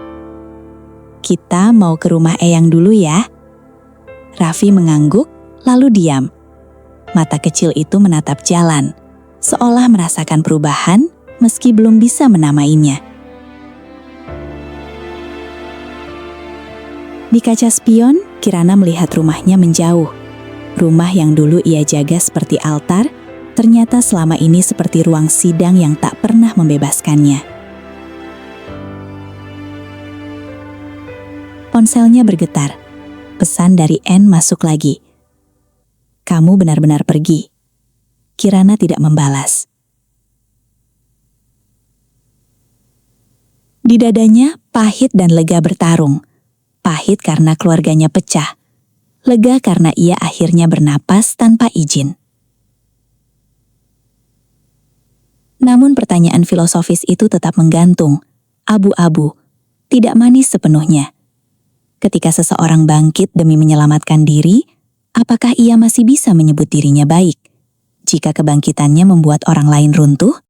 "Kita mau ke rumah Eyang dulu ya." Raffi mengangguk, lalu diam. Mata kecil itu menatap jalan, seolah merasakan perubahan meski belum bisa menamainya. Di kaca spion, Kirana melihat rumahnya menjauh. Rumah yang dulu ia jaga seperti altar, ternyata selama ini seperti ruang sidang yang tak pernah membebaskannya. Ponselnya bergetar. Pesan dari Anne masuk lagi. "Kamu benar-benar pergi." Kirana tidak membalas. Di dadanya, pahit dan lega bertarung. Pahit karena keluarganya pecah. Lega karena ia akhirnya bernapas tanpa izin. Namun pertanyaan filosofis itu tetap menggantung, abu-abu, tidak manis sepenuhnya. Ketika seseorang bangkit demi menyelamatkan diri, apakah ia masih bisa menyebut dirinya baik? Jika kebangkitannya membuat orang lain runtuh,